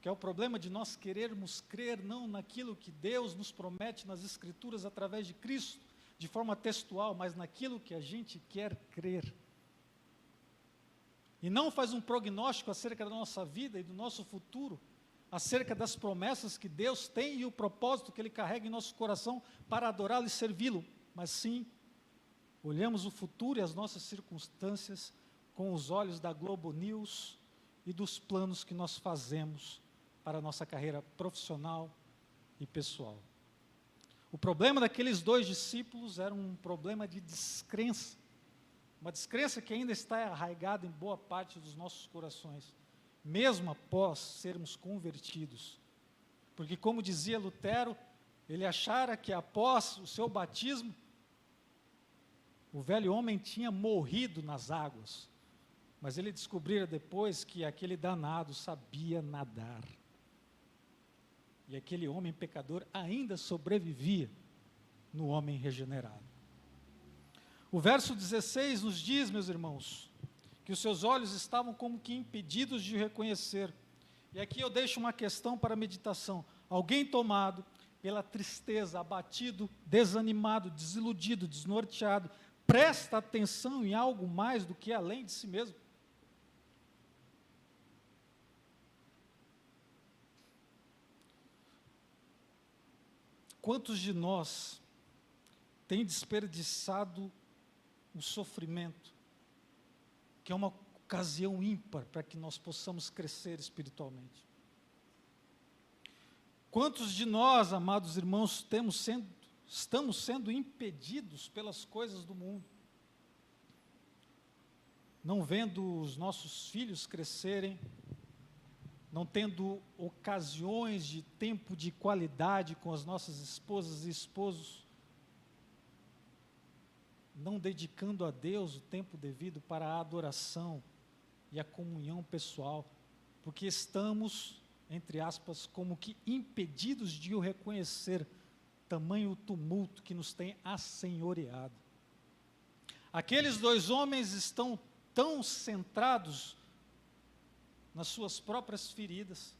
[SPEAKER 4] que é o problema de nós querermos crer não naquilo que Deus nos promete nas Escrituras através de Cristo, de forma textual, mas naquilo que a gente quer crer. E não faz um prognóstico acerca da nossa vida e do nosso futuro, acerca das promessas que Deus tem e o propósito que Ele carrega em nosso coração para adorá-lo e servi-lo, mas sim, olhamos o futuro e as nossas circunstâncias com os olhos da Globo News e dos planos que nós fazemos para a nossa carreira profissional e pessoal. O problema daqueles 2 discípulos era um problema de descrença, uma descrença que ainda está arraigada em boa parte dos nossos corações, mesmo após sermos convertidos. Porque, como dizia Lutero, ele achara que após o seu batismo, o velho homem tinha morrido nas águas, mas ele descobrira depois que aquele danado sabia nadar. E aquele homem pecador ainda sobrevivia no homem regenerado. O verso 16 nos diz, meus irmãos, que os seus olhos estavam como que impedidos de reconhecer. E aqui eu deixo uma questão para meditação. Alguém tomado pela tristeza, abatido, desanimado, desiludido, desnorteado, presta atenção em algo mais do que além de si mesmo? Quantos de nós têm desperdiçado o sofrimento, que é uma ocasião ímpar para que nós possamos crescer espiritualmente? Quantos de nós, amados irmãos, estamos sendo impedidos pelas coisas do mundo, não vendo os nossos filhos crescerem, não tendo ocasiões de tempo de qualidade com as nossas esposas e esposos, não dedicando a Deus o tempo devido para a adoração e a comunhão pessoal, porque estamos, entre aspas, como que impedidos de o reconhecer, tamanho tumulto que nos tem assenhoreado. Aqueles 2 homens estão tão centrados nas suas próprias feridas,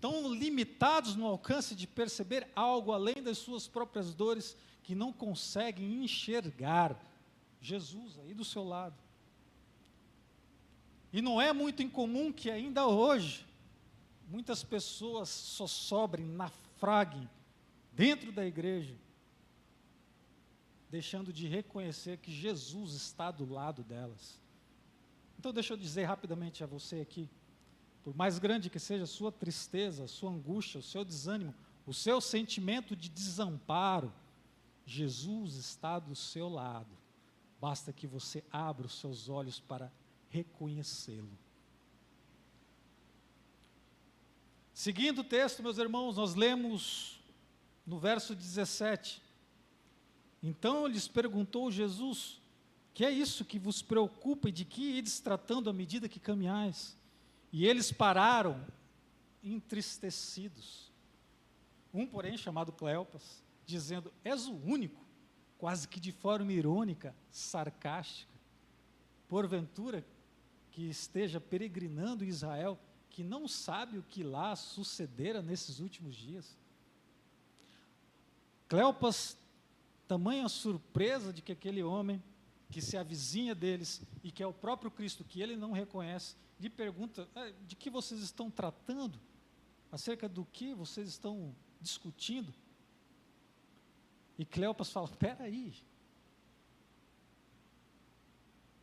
[SPEAKER 4] tão limitados no alcance de perceber algo além das suas próprias dores, que não conseguem enxergar Jesus aí do seu lado. E não é muito incomum que ainda hoje, muitas pessoas só sobrem, naufraguem dentro da igreja, deixando de reconhecer que Jesus está do lado delas. Então deixa eu dizer rapidamente a você aqui, por mais grande que seja a sua tristeza, a sua angústia, o seu desânimo, o seu sentimento de desamparo, Jesus está do seu lado, basta que você abra os seus olhos para reconhecê-lo. Seguindo o texto, meus irmãos, nós lemos no verso 17, então lhes perguntou Jesus, que é isso que vos preocupa e de que ides tratando à medida que caminhais? E eles pararam, entristecidos. Um, porém, chamado Cleopas, dizendo, és o único, quase que de forma irônica, sarcástica, porventura que esteja peregrinando em Israel, que não sabe o que lá sucedera nesses últimos dias. Cleopas, tamanha surpresa de que aquele homem, que se avizinha deles, e que é o próprio Cristo, que ele não reconhece, lhe pergunta: de que vocês estão tratando? Acerca do que vocês estão discutindo? E Cleopas fala: espera aí.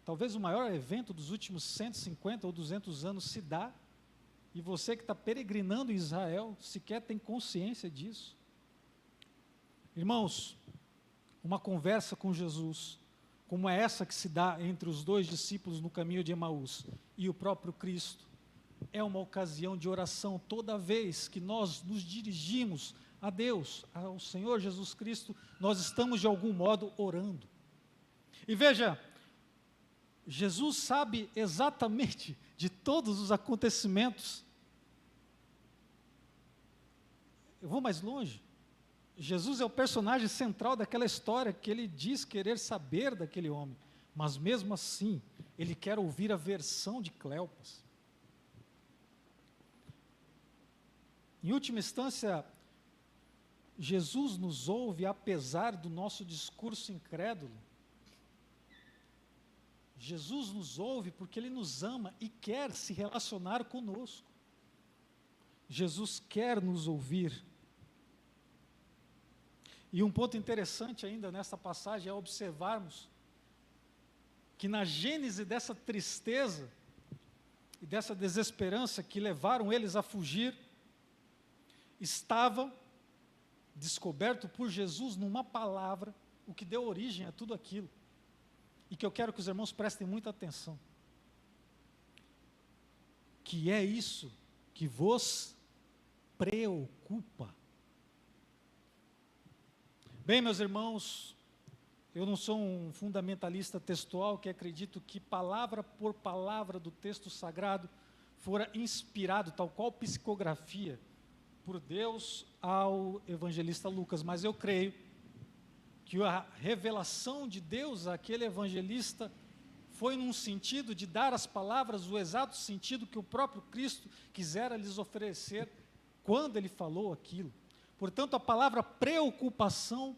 [SPEAKER 4] Talvez o maior evento dos últimos 150 ou 200 anos se dá, e você que está peregrinando em Israel sequer tem consciência disso. Irmãos, uma conversa com Jesus, como é essa que se dá entre os dois discípulos no caminho de Emaús e o próprio Cristo, é uma ocasião de oração toda vez que nós nos dirigimos a Deus, ao Senhor Jesus Cristo, nós estamos de algum modo orando. E veja, Jesus sabe exatamente de todos os acontecimentos. Eu vou mais longe. Jesus é o personagem central daquela história que ele diz querer saber daquele homem, mas mesmo assim, ele quer ouvir a versão de Cleopas. Em última instância, Jesus nos ouve apesar do nosso discurso incrédulo. Jesus nos ouve porque Ele nos ama e quer se relacionar conosco. Jesus quer nos ouvir. E um ponto interessante ainda nessa passagem é observarmos que na gênese dessa tristeza e dessa desesperança que levaram eles a fugir, estava descoberto por Jesus numa palavra, o que deu origem a tudo aquilo. E que eu quero que os irmãos prestem muita atenção. Que é isso que vos preocupa. Bem, meus irmãos, eu não sou um fundamentalista textual que acredito que palavra por palavra do texto sagrado fora inspirado, tal qual psicografia, por Deus ao evangelista Lucas, mas eu creio que a revelação de Deus àquele evangelista foi num sentido de dar às palavras o exato sentido que o próprio Cristo quisera lhes oferecer quando ele falou aquilo. Portanto, a palavra preocupação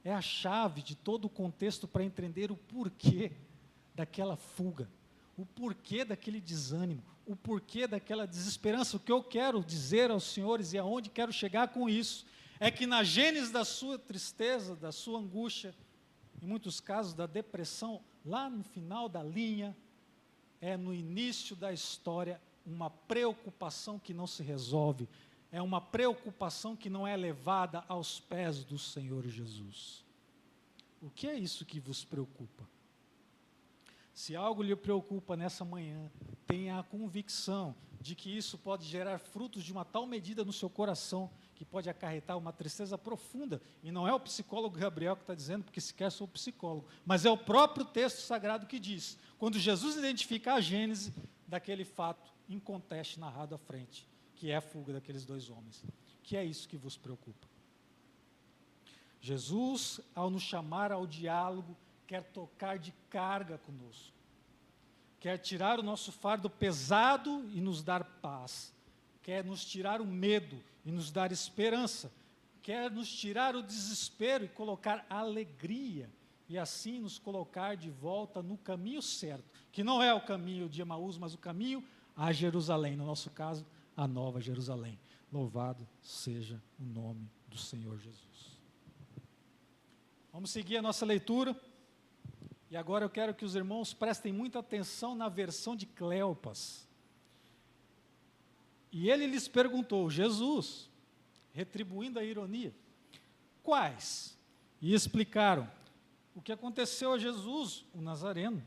[SPEAKER 4] é a chave de todo o contexto para entender o porquê daquela fuga, o porquê daquele desânimo, o porquê daquela desesperança. O que eu quero dizer aos senhores e aonde quero chegar com isso é que na gênese da sua tristeza, da sua angústia, em muitos casos da depressão, lá no final da linha, é no início da história uma preocupação que não se resolve, é uma preocupação que não é levada aos pés do Senhor Jesus. O que é isso que vos preocupa? Se algo lhe preocupa nessa manhã, tenha a convicção de que isso pode gerar frutos de uma tal medida no seu coração, que pode acarretar uma tristeza profunda. E não é o psicólogo Gabriel que está dizendo, porque sequer sou psicólogo, mas é o próprio texto sagrado que diz, quando Jesus identifica a gênese daquele fato inconteste narrado à frente, que é a fuga daqueles dois homens. Que é isso que vos preocupa. Jesus, ao nos chamar ao diálogo, quer tocar de carga conosco, quer tirar o nosso fardo pesado e nos dar paz, quer nos tirar o medo e nos dar esperança, quer nos tirar o desespero e colocar alegria, e assim nos colocar de volta no caminho certo, que não é o caminho de Emaús, mas o caminho a Jerusalém, no nosso caso, a Nova Jerusalém. Louvado seja o nome do Senhor Jesus. Vamos seguir a nossa leitura. E agora eu quero que os irmãos prestem muita atenção na versão de Cleopas. E ele lhes perguntou, Jesus, retribuindo a ironia, quais? E explicaram o que aconteceu a Jesus, o Nazareno,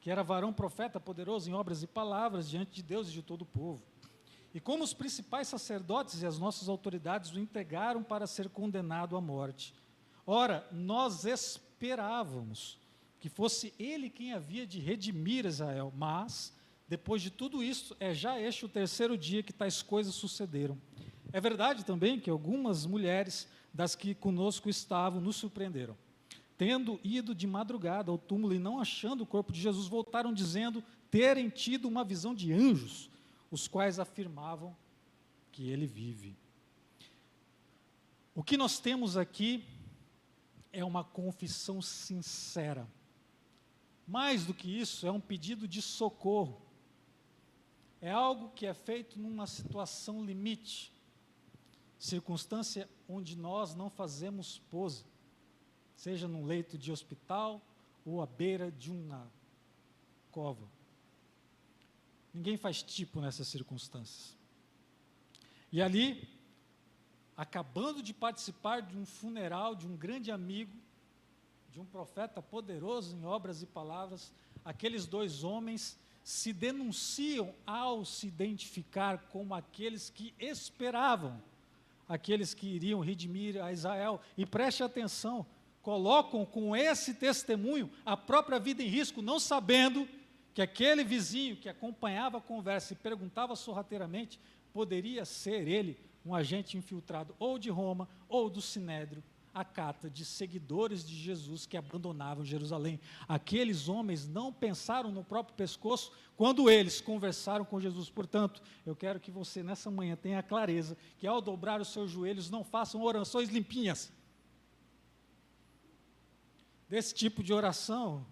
[SPEAKER 4] que era varão profeta poderoso em obras e palavras diante de Deus e de todo o povo. E como os principais sacerdotes e as nossas autoridades o entregaram para ser condenado à morte. Ora, nós esperávamos que fosse ele quem havia de redimir Israel, mas, depois de tudo isso, é já este o terceiro dia que tais coisas sucederam. É verdade também que algumas mulheres das que conosco estavam nos surpreenderam. Tendo ido de madrugada ao túmulo e não achando o corpo de Jesus, voltaram dizendo terem tido uma visão de anjos, os quais afirmavam que ele vive. O que nós temos aqui é uma confissão sincera. Mais do que isso, é um pedido de socorro. é algo que é feito numa situação limite, circunstância onde nós não fazemos pose, seja num leito de hospital ou à beira de uma cova. Ninguém faz tipo nessas circunstâncias. E ali, acabando de participar de um funeral de um grande amigo, de um profeta poderoso em obras e palavras, aqueles dois homens se denunciam ao se identificar como aqueles que esperavam, aqueles que iriam redimir a Israel. E preste atenção, colocam com esse testemunho a própria vida em risco, não sabendo que aquele vizinho que acompanhava a conversa e perguntava sorrateiramente, poderia ser ele um agente infiltrado ou de Roma ou do Sinédrio, a cata de seguidores de Jesus que abandonavam Jerusalém. Aqueles homens não pensaram no próprio pescoço quando eles conversaram com Jesus. Portanto, eu quero que você nessa manhã tenha a clareza que ao dobrar os seus joelhos não façam orações limpinhas. Desse tipo de oração,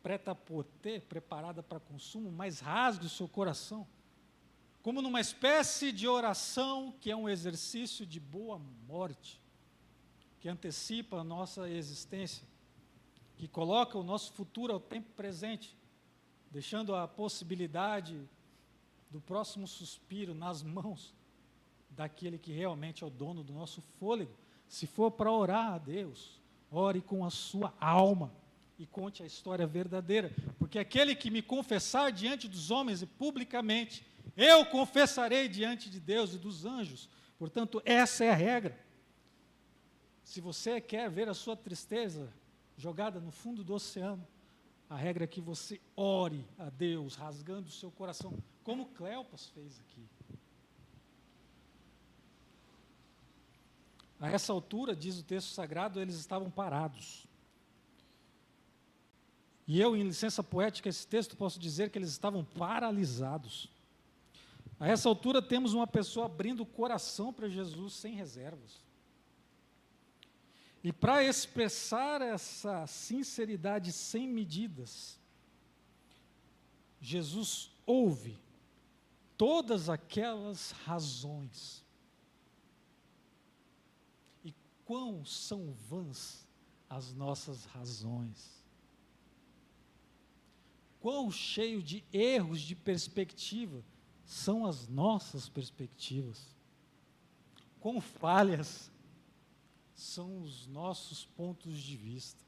[SPEAKER 4] prêt-à-porter, preparada para consumo, mas rasgue o seu coração, como numa espécie de oração que é um exercício de boa morte, que antecipa a nossa existência, que coloca o nosso futuro ao tempo presente, deixando a possibilidade do próximo suspiro nas mãos daquele que realmente é o dono do nosso fôlego. Se for para orar a Deus, ore com a sua alma e conte a história verdadeira, porque aquele que me confessar diante dos homens e publicamente, eu confessarei diante de Deus e dos anjos. Portanto, essa é a regra. Se você quer ver a sua tristeza jogada no fundo do oceano, a regra é que você ore a Deus, rasgando o seu coração, como Cleopas fez aqui. A essa altura, diz o texto sagrado, eles estavam parados. E eu, em licença poética, esse texto, posso dizer que eles estavam paralisados. A essa altura, temos uma pessoa abrindo o coração para Jesus sem reservas. E para expressar essa sinceridade sem medidas, Jesus ouve todas aquelas razões. E quão são vãs as nossas razões. Quão cheio de erros de perspectiva são as nossas perspectivas. Quão falhas são os nossos pontos de vista.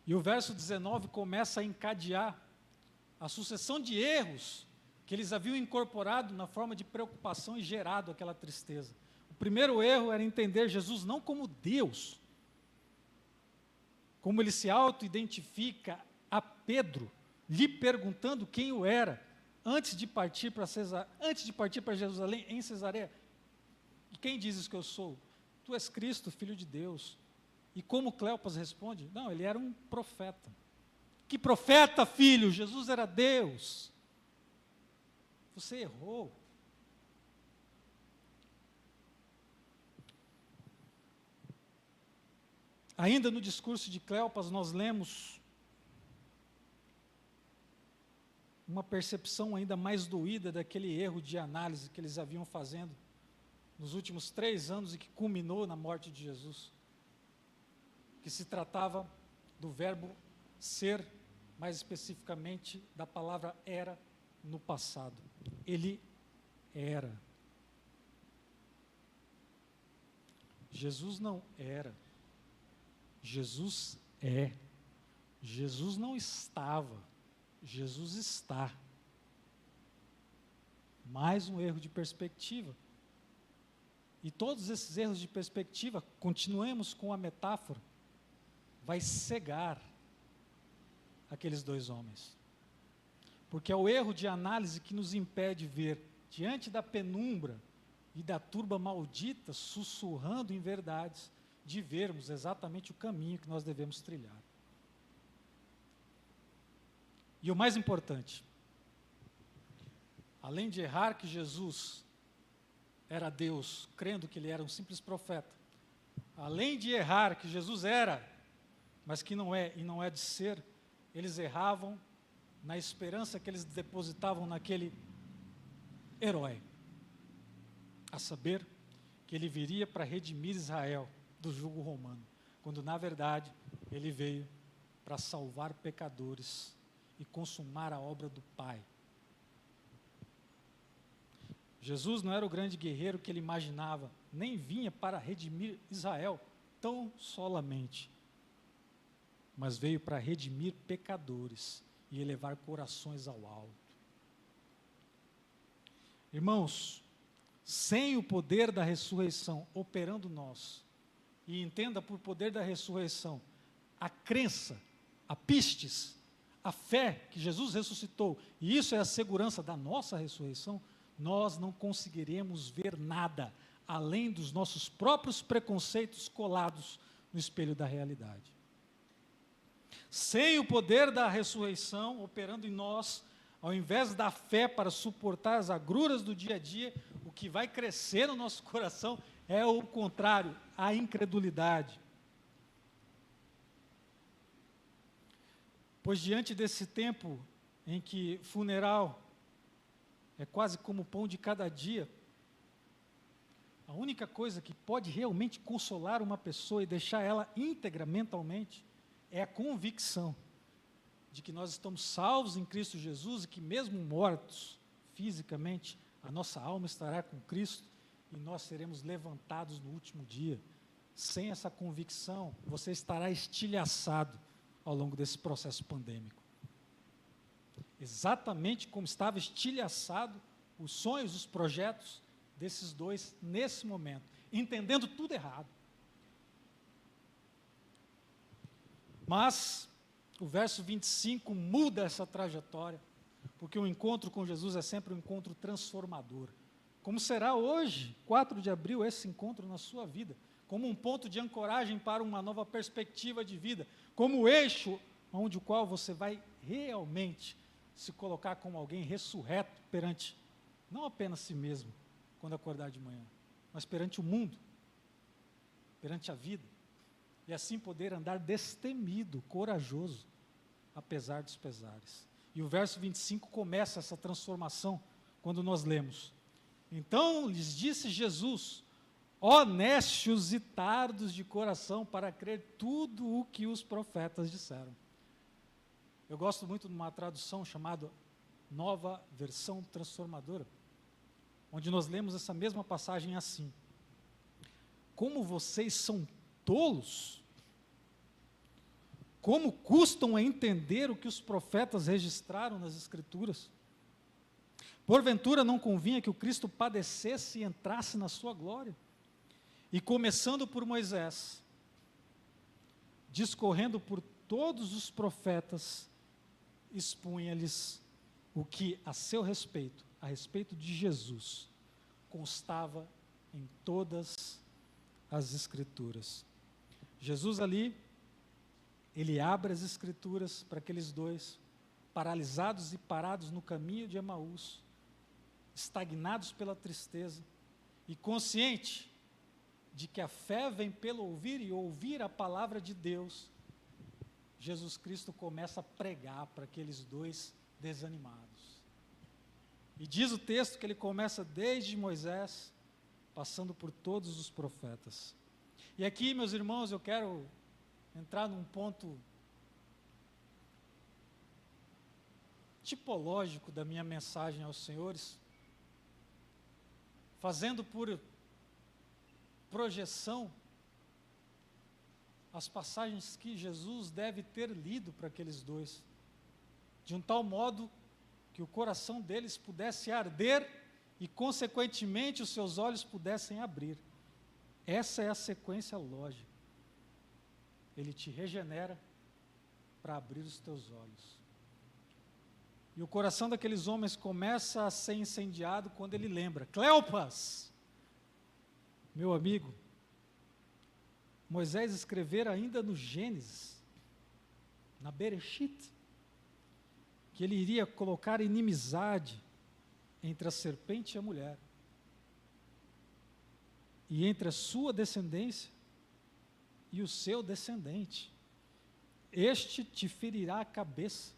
[SPEAKER 4] E o verso 19 começa a encadear a sucessão de erros que eles haviam incorporado na forma de preocupação e gerado aquela tristeza. O primeiro erro era entender Jesus não como Deus, como ele se auto-identifica a Pedro, lhe perguntando quem o era, antes de partir para Jerusalém, em Cesareia. E quem dizes que eu sou? Tu és Cristo, Filho de Deus. E como Cleopas responde? Não, ele era um profeta. Que profeta, filho? Jesus era Deus. Você errou. Ainda no discurso de Cleopas, nós lemos uma percepção ainda mais doída daquele erro de análise que eles haviam fazendo nos últimos 3 anos e que culminou na morte de Jesus, que se tratava do verbo ser, mais especificamente da palavra era no passado. Ele era. Jesus não era. Jesus é. Jesus não estava. Jesus está. Mais um erro de perspectiva. E todos esses erros de perspectiva, continuemos com a metáfora, vai cegar aqueles dois homens. Porque é o erro de análise que nos impede ver, diante da penumbra e da turba maldita, sussurrando em verdades, de vermos exatamente o caminho que nós devemos trilhar. E o mais importante, além de errar que Jesus era Deus, crendo que ele era um simples profeta, além de errar que Jesus era, mas que não é e não é de ser, eles erravam na esperança que eles depositavam naquele herói, a saber, que ele viria para redimir Israel do jugo romano, quando na verdade ele veio para salvar pecadores e consumar a obra do Pai. Jesus não era o grande guerreiro que ele imaginava, nem vinha para redimir Israel tão solamente, mas veio para redimir pecadores e elevar corações ao alto. Irmãos, sem o poder da ressurreição operando nós, e entenda por poder da ressurreição, a crença, a pistes, a fé que Jesus ressuscitou, e isso é a segurança da nossa ressurreição, nós não conseguiremos ver nada além dos nossos próprios preconceitos colados no espelho da realidade. Sem o poder da ressurreição operando em nós, ao invés da fé para suportar as agruras do dia a dia, o que vai crescer no nosso coração é o contrário, a incredulidade. Pois diante desse tempo em que funeral é quase como o pão de cada dia, a única coisa que pode realmente consolar uma pessoa e deixar ela íntegra mentalmente é a convicção de que nós estamos salvos em Cristo Jesus e que mesmo mortos fisicamente, a nossa alma estará com Cristo e nós seremos levantados no último dia. Sem essa convicção, você estará estilhaçado ao longo desse processo pandêmico. Exatamente como estava estilhaçado os sonhos, os projetos desses dois nesse momento, entendendo tudo errado. Mas o verso 25 muda essa trajetória, porque o encontro com Jesus é sempre um encontro transformador. Como será hoje, 4 de abril, esse encontro na sua vida? Como um ponto de ancoragem para uma nova perspectiva de vida, como o eixo onde o qual você vai realmente se colocar como alguém ressurreto perante, não apenas si mesmo, quando acordar de manhã, mas perante o mundo, perante a vida, e assim poder andar destemido, corajoso, apesar dos pesares. E o verso 25 começa essa transformação, quando nós lemos: então lhes disse Jesus, ó nécios e tardos de coração, para crer tudo o que os profetas disseram. Eu gosto muito de uma tradução chamada Nova Versão Transformadora, onde nós lemos essa mesma passagem assim: como vocês são tolos, como custam a entender o que os profetas registraram nas Escrituras. Porventura não convinha que o Cristo padecesse e entrasse na sua glória? E começando por Moisés, discorrendo por todos os profetas, expunha-lhes o que a seu respeito, a respeito de Jesus, constava em todas as Escrituras. Jesus ali, ele abre as Escrituras para aqueles dois, paralisados e parados no caminho de Emaús, estagnados pela tristeza, e consciente de que a fé vem pelo ouvir e ouvir a palavra de Deus, Jesus Cristo começa a pregar para aqueles dois desanimados. E diz o texto que ele começa desde Moisés, passando por todos os profetas. E aqui, meus irmãos, eu quero entrar num ponto tipológico da minha mensagem aos senhores, fazendo por projeção as passagens que Jesus deve ter lido para aqueles dois, de um tal modo que o coração deles pudesse arder e, consequentemente, os seus olhos pudessem abrir. Essa é a sequência lógica. Ele te regenera para abrir os teus olhos. E o coração daqueles homens começa a ser incendiado quando ele lembra: Cleopas, meu amigo, Moisés escrevera ainda no Gênesis, na Bereshit, que ele iria colocar inimizade entre a serpente e a mulher, e entre a sua descendência e o seu descendente. Este te ferirá a cabeça,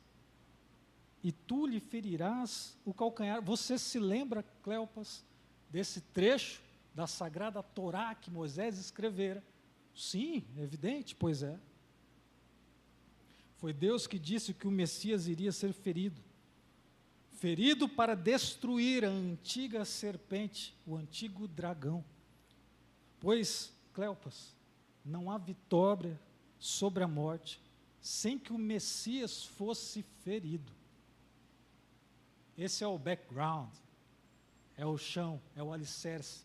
[SPEAKER 4] e tu lhe ferirás o calcanhar. Você se lembra, Cleopas, desse trecho da Sagrada Torá que Moisés escrevera? Sim, é evidente, pois é. Foi Deus que disse que o Messias iria ser ferido. Ferido para destruir a antiga serpente, o antigo dragão. Pois, Cleopas, não há vitória sobre a morte sem que o Messias fosse ferido. Esse é o background, é o chão, é o alicerce,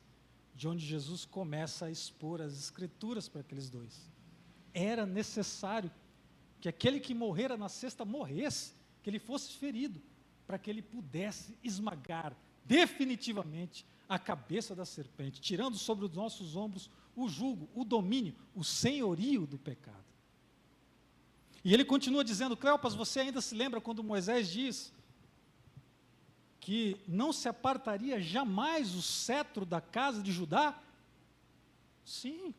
[SPEAKER 4] de onde Jesus começa a expor as Escrituras para aqueles dois. Era necessário que aquele que morrera na cesta morresse, que ele fosse ferido, para que ele pudesse esmagar definitivamente a cabeça da serpente, tirando sobre os nossos ombros o jugo, o domínio, o senhorio do pecado. E ele continua dizendo, Cleopas, você ainda se lembra quando Moisés diz que não se apartaria jamais o cetro da casa de Judá? Sim,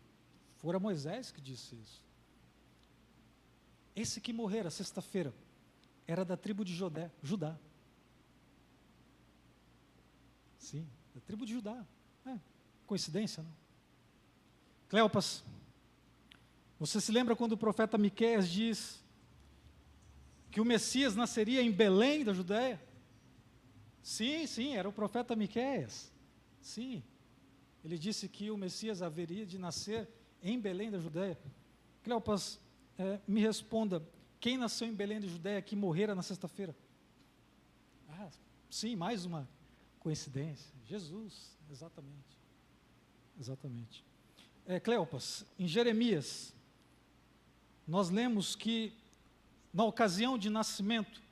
[SPEAKER 4] fora Moisés que disse isso. Esse que morrera sexta-feira era da tribo de Judá. Sim, da tribo de Judá. Coincidência, não? Cleopas, você se lembra quando o profeta Miqueias diz que o Messias nasceria em Belém da Judéia? Sim, era o profeta Miqueias. Sim, ele disse que o Messias haveria de nascer em Belém da Judéia. Cleopas, me responda, quem nasceu em Belém da Judéia que morrera na sexta-feira? Sim, mais uma coincidência. Jesus, exatamente. Cleopas, em Jeremias, nós lemos que na ocasião de nascimento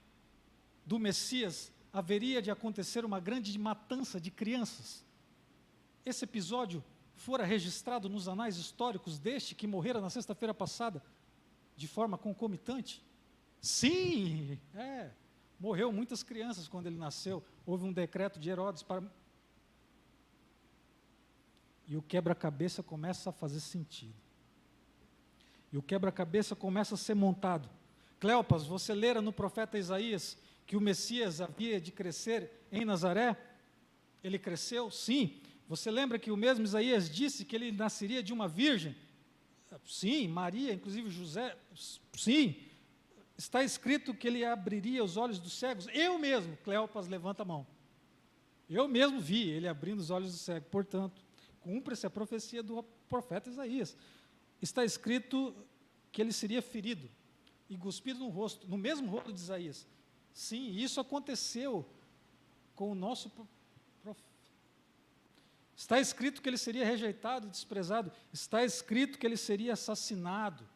[SPEAKER 4] do Messias, haveria de acontecer uma grande matança de crianças. Esse episódio fora registrado nos anais históricos deste que morrera na sexta-feira passada, de forma concomitante? Sim, morreu muitas crianças quando ele nasceu. Houve um decreto de Herodes para... E o quebra-cabeça começa a fazer sentido. E o quebra-cabeça começa a ser montado. Cleopas, você lera no profeta Isaías que o Messias havia de crescer em Nazaré? Ele cresceu? Sim. Você lembra que o mesmo Isaías disse que ele nasceria de uma virgem? Sim. Maria, inclusive José? Sim. Está escrito que ele abriria os olhos dos cegos? Eu mesmo, Cleopas, levanta a mão. Eu mesmo vi ele abrindo os olhos do cego. Portanto, cumpre-se a profecia do profeta Isaías. Está escrito que ele seria ferido e cuspido no rosto, no mesmo rosto de Isaías. Sim, isso aconteceu com o nosso profeta. Está escrito que ele seria rejeitado e desprezado. Está escrito que ele seria assassinado.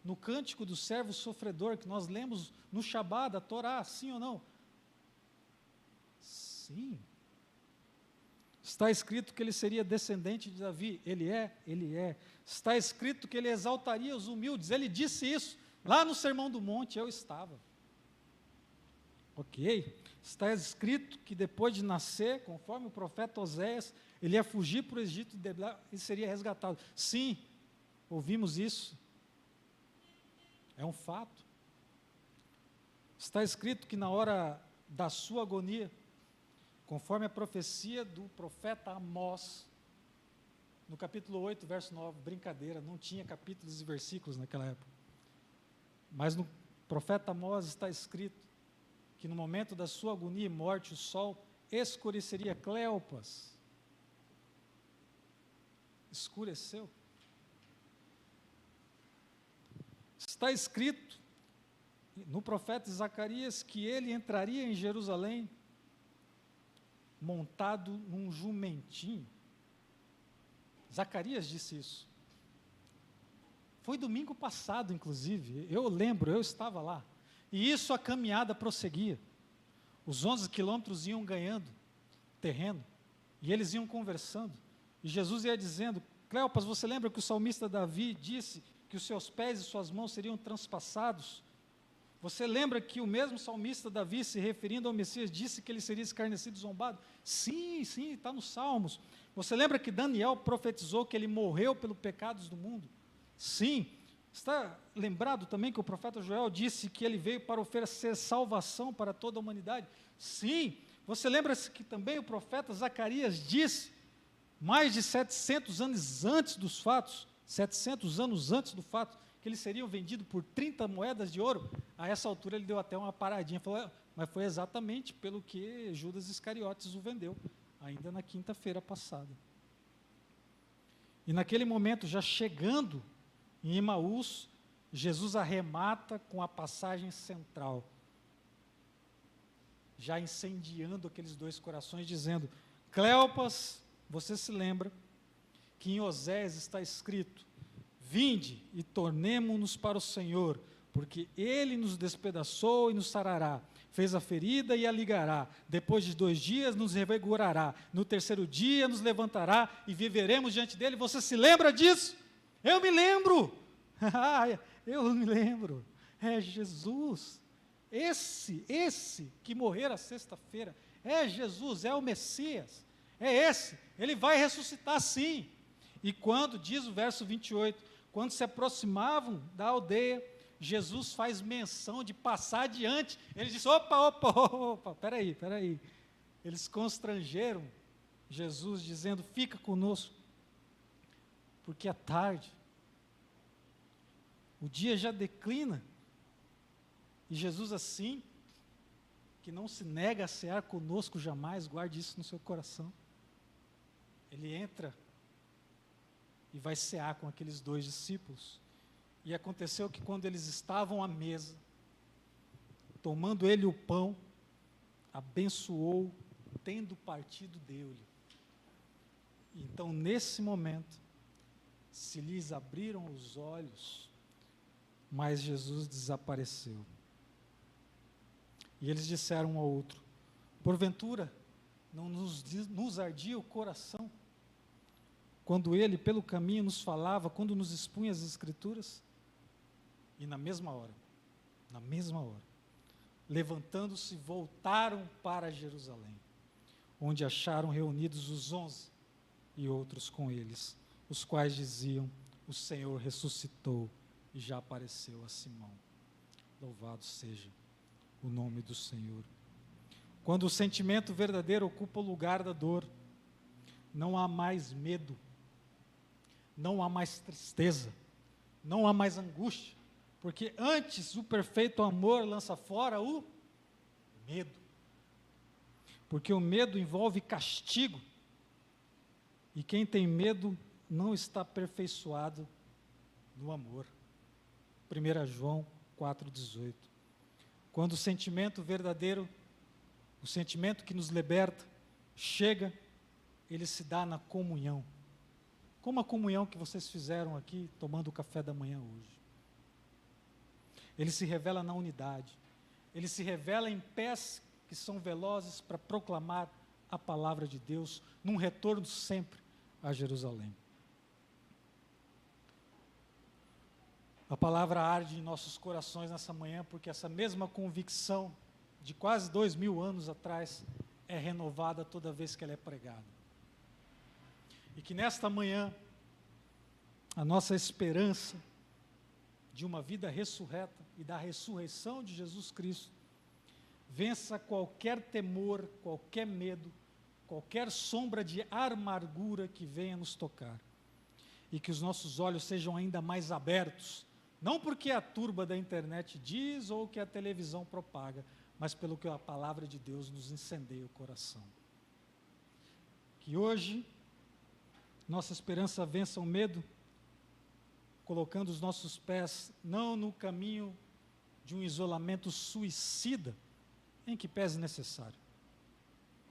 [SPEAKER 4] No cântico do servo sofredor, que nós lemos no Shabá da Torá, sim ou não? Sim. Está escrito que ele seria descendente de Davi. Ele é. Está escrito que ele exaltaria os humildes. Ele disse isso lá no Sermão do Monte, eu estava. Ok. Está escrito que depois de nascer, conforme o profeta Oséias, ele ia fugir para o Egito e seria resgatado. Sim, ouvimos isso. É um fato. Está escrito que na hora da sua agonia, conforme a profecia do profeta Amós, no capítulo 8, verso 9, brincadeira, não tinha capítulos e versículos naquela época. Mas no profeta Amós está escrito que no momento da sua agonia e morte, o sol escureceria. Cleopas. Escureceu. Está escrito no profeta Zacarias que ele entraria em Jerusalém montado num jumentinho. Zacarias disse isso. Foi domingo passado, inclusive, eu lembro, eu estava lá. E isso a caminhada prosseguia. Os 11 quilômetros iam ganhando terreno, e eles iam conversando. E Jesus ia dizendo, Cleopas, você lembra que o salmista Davi disse que os seus pés e suas mãos seriam transpassados? Você lembra que o mesmo salmista Davi, se referindo ao Messias, disse que ele seria escarnecido e zombado? Sim, está nos Salmos. Você lembra que Daniel profetizou que ele morreu pelos pecados do mundo? Sim. Está lembrado também que o profeta Joel disse que ele veio para oferecer salvação para toda a humanidade? Sim. Você lembra-se que também o profeta Zacarias disse, mais de 700 anos antes dos fatos, 700 anos antes do fato, que eles seriam vendidos por 30 moedas de ouro? A essa altura ele deu até uma paradinha, falou, mas foi exatamente pelo que Judas Iscariotes o vendeu, ainda na quinta-feira passada. E naquele momento, já chegando em Emaús, Jesus arremata com a passagem central, já incendiando aqueles dois corações, dizendo, Cleopas, você se lembra que em Osés está escrito, vinde e tornemo-nos para o Senhor, porque Ele nos despedaçou e nos sarará, fez a ferida e a ligará, depois de 2 dias nos revigorará, no 3º dia nos levantará e viveremos diante dEle. Você se lembra disso? Eu me lembro, eu me lembro, é Jesus, esse que morreu a sexta-feira, é Jesus, é o Messias, é esse, ele vai ressuscitar sim. E quando, diz o verso 28, quando se aproximavam da aldeia, Jesus faz menção de passar adiante, ele disse, opa, peraí, eles constrangeram Jesus, dizendo, fica conosco, porque é tarde, o dia já declina, e Jesus assim, que não se nega a cear conosco jamais, guarde isso no seu coração, ele entra e vai cear com aqueles 2 discípulos, e aconteceu que quando eles estavam à mesa, tomando ele o pão, abençoou, tendo partido, deu-lhe. Então, nesse momento, se lhes abriram os olhos, mas Jesus desapareceu. E eles disseram um ao outro, porventura, não nos ardia o coração, quando ele, pelo caminho, nos falava, quando nos expunha as Escrituras? E na mesma hora, levantando-se, voltaram para Jerusalém, onde acharam reunidos os 11 e outros com eles, os quais diziam, o Senhor ressuscitou e já apareceu a Simão. Louvado seja o nome do Senhor. Quando o sentimento verdadeiro ocupa o lugar da dor, não há mais medo, não há mais tristeza, não há mais angústia, porque antes o perfeito amor lança fora o medo, porque o medo envolve castigo, e quem tem medo não está aperfeiçoado no amor. 1 João 4,18. Quando o sentimento verdadeiro, o sentimento que nos liberta, chega, ele se dá na comunhão, como a comunhão que vocês fizeram aqui, tomando o café da manhã hoje. Ele se revela na unidade, ele se revela em pés que são velozes para proclamar a palavra de Deus, num retorno sempre a Jerusalém. A palavra arde em nossos corações nessa manhã, porque essa mesma convicção de quase 2000 anos atrás é renovada toda vez que ela é pregada. E que nesta manhã, a nossa esperança de uma vida ressurreta e da ressurreição de Jesus Cristo vença qualquer temor, qualquer medo, qualquer sombra de amargura que venha nos tocar. E que os nossos olhos sejam ainda mais abertos, não porque a turba da internet diz ou que a televisão propaga, mas pelo que a palavra de Deus nos incendeia o coração. Que hoje nossa esperança vença o medo, colocando os nossos pés não no caminho de um isolamento suicida, em que pese necessário,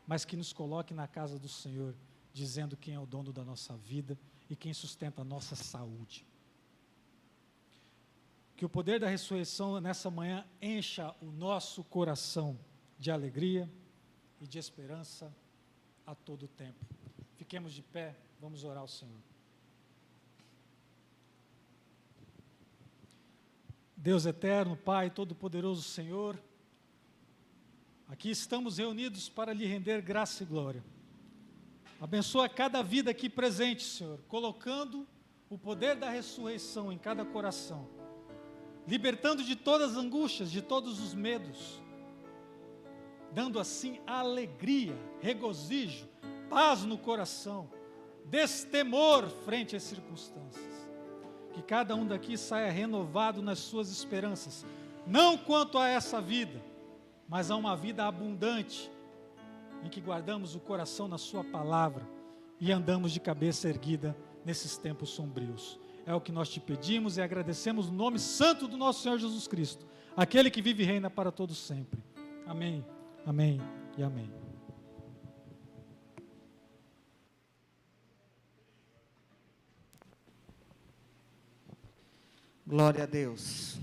[SPEAKER 4] mas que nos coloque na casa do Senhor, dizendo quem é o dono da nossa vida e quem sustenta a nossa saúde. Que o poder da ressurreição nessa manhã encha o nosso coração de alegria e de esperança a todo tempo. Fiquemos de pé, vamos orar ao Senhor. Deus eterno, Pai todo-poderoso Senhor, aqui estamos reunidos para lhe render graça e glória. Abençoa cada vida aqui presente, Senhor, colocando o poder da ressurreição em cada coração, libertando de todas as angústias, de todos os medos, dando assim alegria, regozijo, paz no coração, destemor frente às circunstâncias. Que cada um daqui saia renovado nas suas esperanças, não quanto a essa vida, mas a uma vida abundante, em que guardamos o coração na sua palavra e andamos de cabeça erguida nesses tempos sombrios. É o que nós te pedimos e agradecemos no nome santo do nosso Senhor Jesus Cristo, aquele que vive e reina para todos sempre. Amém, amém e amém.
[SPEAKER 2] Glória a Deus.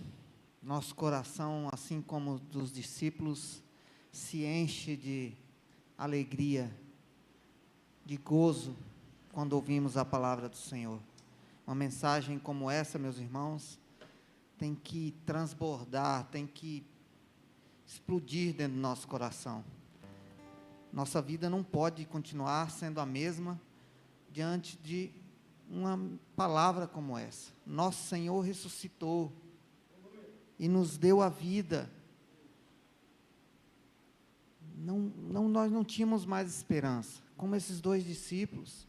[SPEAKER 2] Nosso coração, assim como dos discípulos, se enche de alegria, de gozo, quando ouvimos a palavra do Senhor. Uma mensagem como essa, meus irmãos, tem que transbordar, tem que explodir dentro do nosso coração. Nossa vida não pode continuar sendo a mesma diante de uma palavra como essa. Nosso Senhor ressuscitou e nos deu a vida. Nós não tínhamos mais esperança, como esses dois discípulos.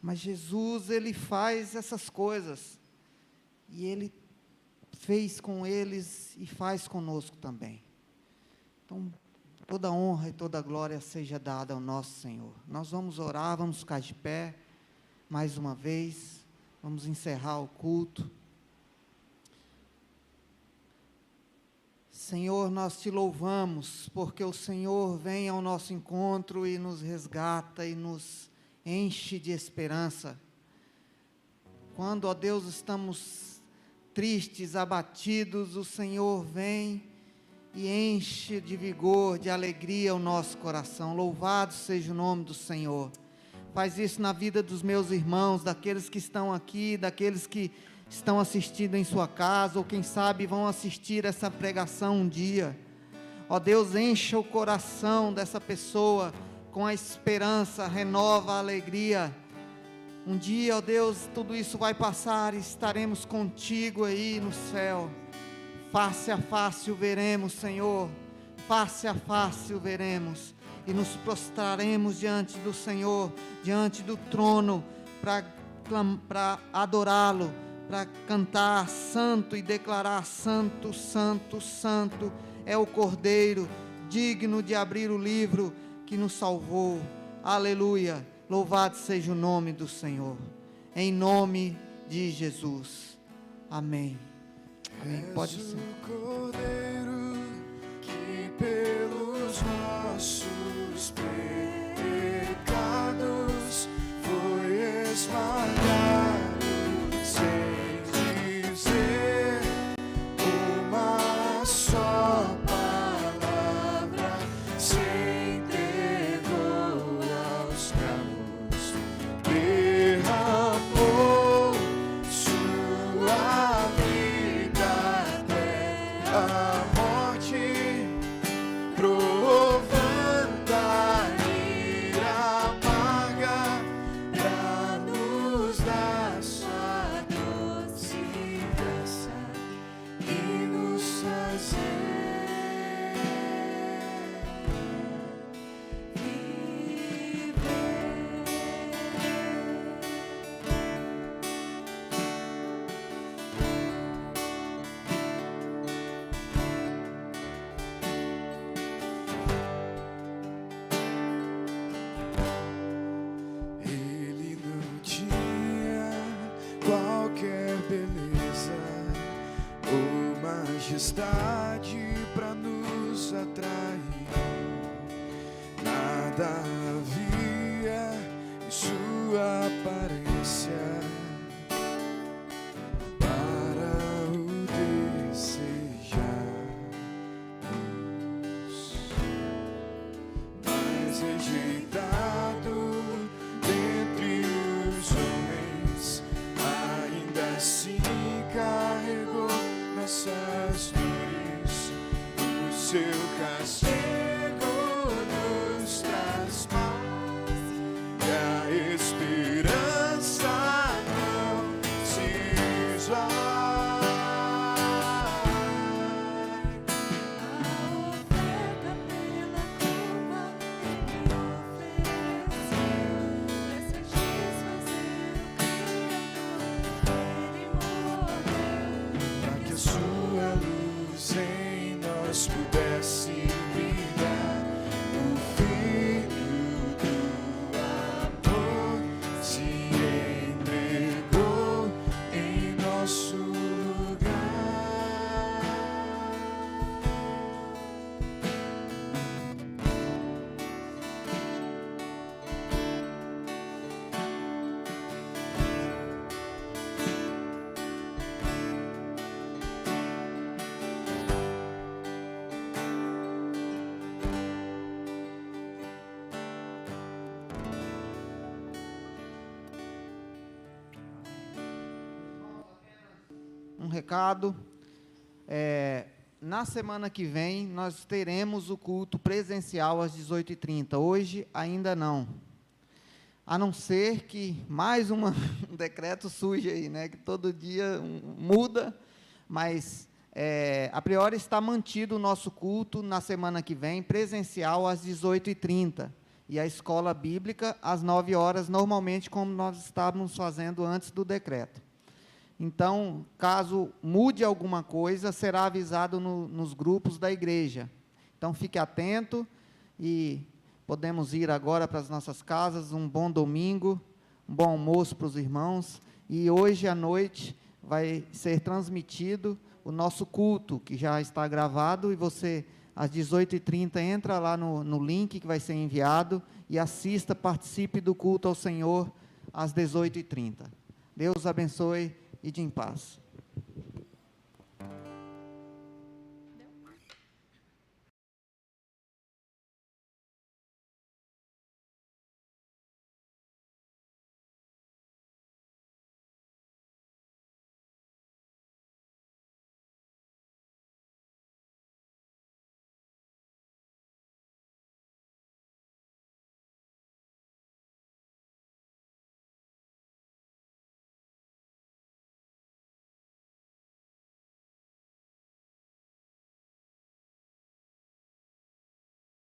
[SPEAKER 2] Mas Jesus, Ele faz essas coisas. E Ele fez com eles e faz conosco também. Então, toda honra e toda glória seja dada ao nosso Senhor. Nós vamos orar, vamos ficar de pé. Mais uma vez, vamos encerrar o culto. Senhor, nós te louvamos, porque o Senhor vem ao nosso encontro e nos resgata e nos enche de esperança. Quando, ó Deus, estamos tristes, abatidos, o Senhor vem e enche de vigor, de alegria o nosso coração. Louvado seja o nome do Senhor. Faz isso na vida dos meus irmãos, daqueles que estão aqui, daqueles que estão assistindo em sua casa, ou quem sabe vão assistir essa pregação um dia. Ó Deus, encha o coração dessa pessoa com a esperança, renova a alegria. Um dia, ó Deus, tudo isso vai passar e estaremos contigo aí no céu. Face a face o veremos, Senhor, face a face o veremos. E nos prostraremos diante do Senhor, diante do trono, para adorá-lo, para cantar santo e declarar santo, santo, santo é o Cordeiro, digno de abrir o livro que nos salvou. Aleluia, louvado seja o nome do Senhor, em nome de Jesus, amém. Amém, pode ser.
[SPEAKER 1] O Cordeiro que pelos nossos pecados foi esmagado, sem dizer uma só palavra, se entregou aos cravos, derramou sua vida até a morte, provando a ira amarga, pra nos dar sua doce graça e nos fazer Ele não tinha qualquer beleza ou majestade para nos atrair. Nada havia em sua aparência para o desejarmos, mas rejeitado dentre os homens, ainda assim carregou nossas dores. O seu castigo nos traz paz e a esperança
[SPEAKER 2] um recado. Na semana que vem, nós teremos o culto presencial às 18h30. Hoje, ainda não. A não ser que mais um decreto surja aí, né? Que todo dia muda, mas, a priori, está mantido o nosso culto na semana que vem, presencial às 18h30. E a escola bíblica às 9 horas, normalmente, como nós estávamos fazendo antes do decreto. Então, caso mude alguma coisa, será avisado nos grupos da igreja. Então, fique atento e podemos ir agora para as nossas casas. Um bom domingo, um bom almoço para os irmãos. E hoje à noite vai ser transmitido o nosso culto, que já está gravado, e você, às 18h30, entra lá no link que vai ser enviado e assista, participe do culto ao Senhor às 18h30. Deus abençoe. Ide em paz.